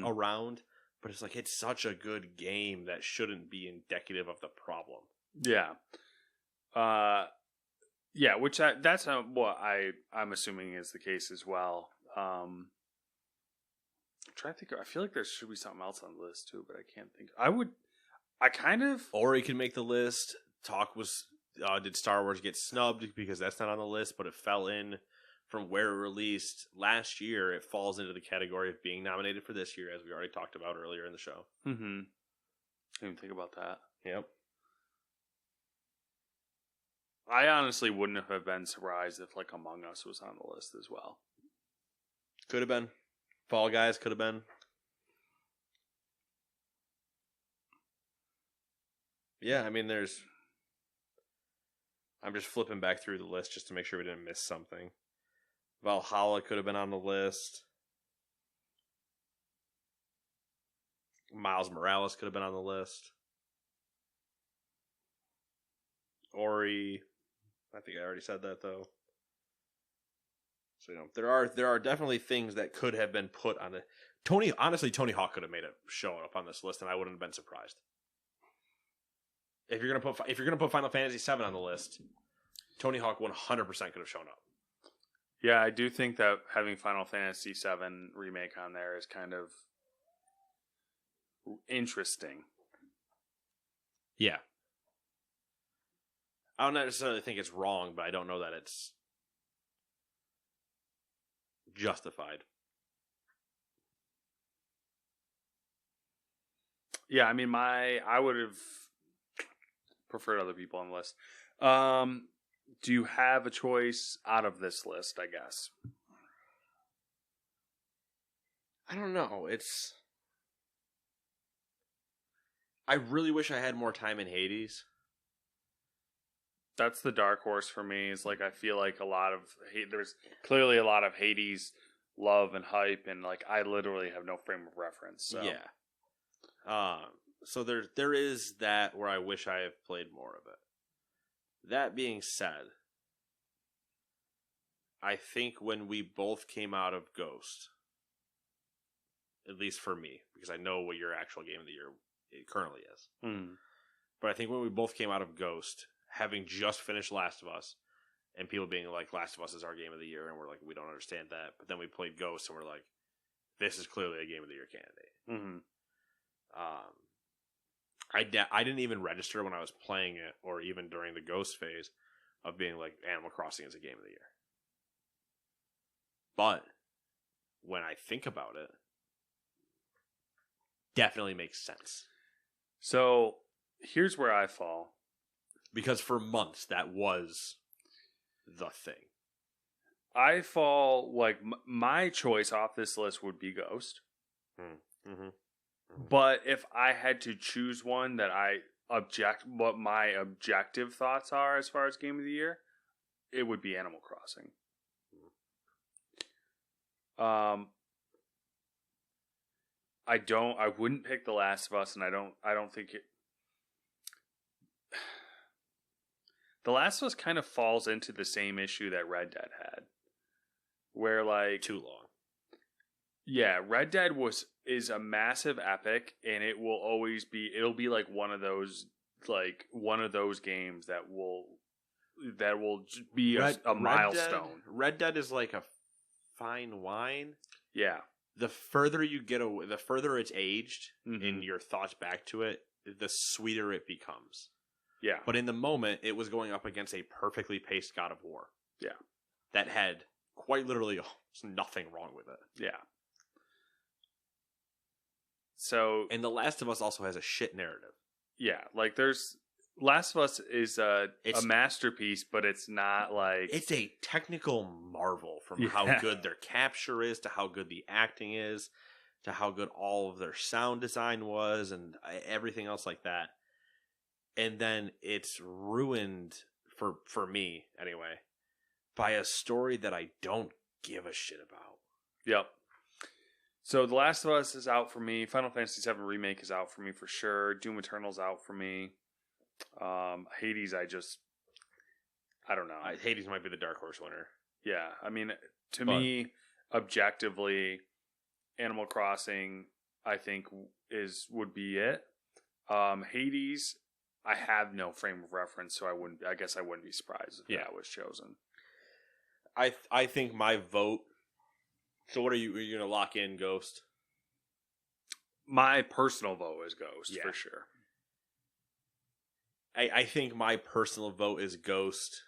around. But it's like, it's such a good game that shouldn't be indicative of the problem. Yeah. Yeah, which that's what I'm assuming is the case as well. I'm trying to think. I feel like there should be something else on the list too, but I can't think. Ori can make the list. Talk was... did Star Wars get snubbed because that's not on the list, but it fell in from where it released last year. It falls into the category of being nominated for this year, as we already talked about earlier in the show. Didn't even think about that. Yep. I honestly wouldn't have been surprised if like Among Us was on the list as well. Could have been. Fall Guys could have been. Yeah, I mean, I'm just flipping back through the list just to make sure we didn't miss something. Valhalla could have been on the list. Miles Morales could have been on the list. Ori, I think I already said that though. So there are definitely things that could have been put on it. Tony Hawk could have made it show up on this list, and I wouldn't have been surprised. If you're gonna put Final Fantasy VII on the list, Tony Hawk 100% could have shown up. Yeah, I do think that having Final Fantasy VII Remake on there is kind of interesting. Yeah. I don't necessarily think it's wrong, but I don't know that it's justified. Yeah, I mean, I would have preferred other people on the list. Do you have a choice out of this list, I guess? I don't know. I really wish I had more time in Hades. That's the dark horse for me. Is like I feel like there's clearly a lot of Hades love and hype, and like I literally have no frame of reference. So. Yeah. So there is that where I wish I have played more of it. That being said, I think when we both came out of Ghost, at least for me, because I know what your actual game of the year it currently is. Mm. But I think when we both came out of Ghost, having just finished Last of Us, and people being like, Last of Us is our game of the year, and we're like, we don't understand that. But then we played Ghost, and we're like, this is clearly a game of the year candidate. Mm-hmm. I didn't even register when I was playing it, or even during the Ghost phase, of being like, Animal Crossing is a game of the year. But when I think about it, definitely makes sense. So here's where I fall. Because for months, that was the thing. I fall, like, my choice off this list would be Ghost. Mm-hmm. But if I had to choose one that what my objective thoughts are as far as game of the year, it would be Animal Crossing. I wouldn't pick The Last of Us, and I don't think it. The Last of Us kind of falls into the same issue that Red Dead had, where like too long. Yeah, Red Dead is a massive epic, and it'll be like one of those games that will be a milestone. Red Dead is like a fine wine. Yeah. The further you get away, the further it's aged Mm-hmm. in your thoughts back to it, the sweeter it becomes. Yeah. But in the moment, it was going up against a perfectly paced God of War. Yeah. That had quite literally nothing wrong with it. Yeah. So, and The Last of Us also has a shit narrative. Yeah, like Last of Us is a masterpiece, but it's not like it's a technical marvel from how good their capture is to how good the acting is to how good all of their sound design was and everything else like that. And then it's ruined for me anyway by a story that I don't give a shit about. Yep. So The Last of Us is out for me. Final Fantasy VII Remake is out for me for sure. Doom Eternal's out for me. Hades, I don't know. Hades might be the dark horse winner. Yeah, I mean, to me, objectively, Animal Crossing, I think would be it. Hades, I have no frame of reference, so I guess I wouldn't be surprised if that was chosen. I think my vote. So what are you going to lock in Ghost? My personal vote is Ghost, for sure. I think my personal vote is Ghost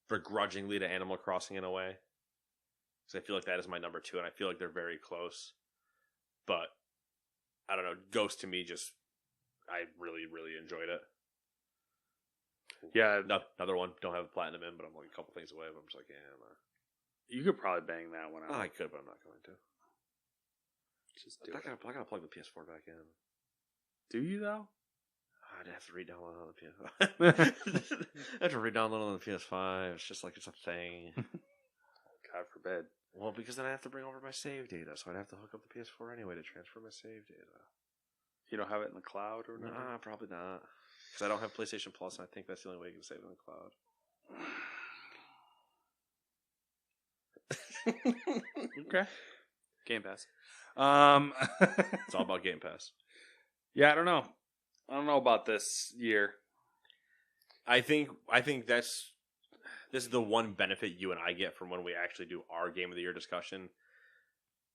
begrudgingly to Animal Crossing in a way. Because I feel like that is my number 2, and I feel like they're very close. But, I don't know, Ghost to me I really, really enjoyed it. Yeah. Another one, don't have a platinum in, but I'm like a couple things away, but I'm just like, You could probably bang that one out. I could, but I'm not going to. I'm not going to plug the PS4 back in. Do you, though? I'd have to re-download on the PS5. I have to re-download on the PS5. It's just like it's a thing. God forbid. Well, because then I have to bring over my save data, so I'd have to hook up the PS4 anyway to transfer my save data. You don't have it in the cloud or not? Nah, probably not. Because I don't have PlayStation Plus, and I think that's the only way you can save it in the cloud. Okay. Game Pass. It's all about Game Pass. Yeah, I don't know. I don't know about this year. I think this is the one benefit you and I get from when we actually do our Game of the Year discussion.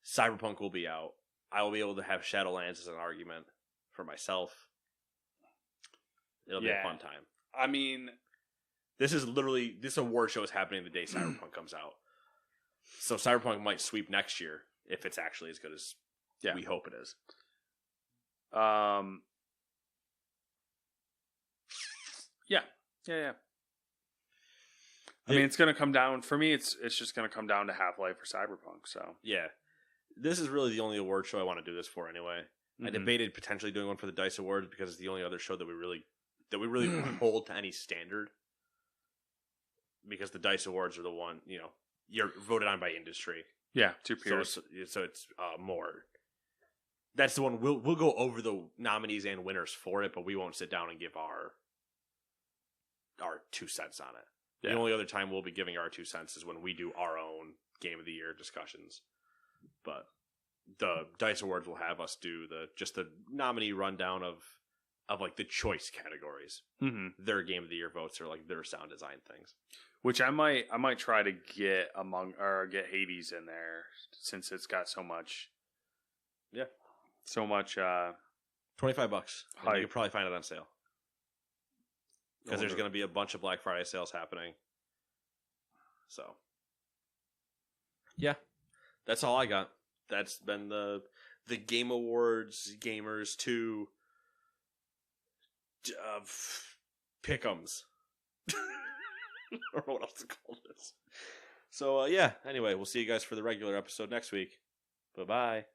Cyberpunk will be out. I will be able to have Shadowlands as an argument for myself. It'll be a fun time. I mean, this award show is happening the day Cyberpunk comes out. So Cyberpunk might sweep next year if it's actually as good as we hope it is. Yeah. I mean, it's going to come down for me. It's just going to come down to Half-Life or Cyberpunk. So Yeah. This is really the only award show I want to do this for anyway. I debated potentially doing one for the DICE Awards because it's the only other show that we really hold to any standard. Because the DICE Awards are the one, you're voted on by industry. Yeah, two peers. So it's more. That's the one we'll go over the nominees and winners for it, but we won't sit down and give our 2 cents on it. Yeah. The only other time we'll be giving our 2 cents is when we do our own Game of the Year discussions. But the DICE Awards will have us do the nominee rundown of like the choice categories. Mm-hmm. Their Game of the Year votes are like their sound design things. Which I might try to get get Hades in there since it's got so much. Yeah. So much. $25. You can probably find it on sale. Because there's going to be a bunch of Black Friday sales happening. So. Yeah. That's all I got. That's been the Game Awards Gamers 2 Pick'ems. I don't know what else to call this. So, yeah. Anyway, we'll see you guys for the regular episode next week. Bye-bye.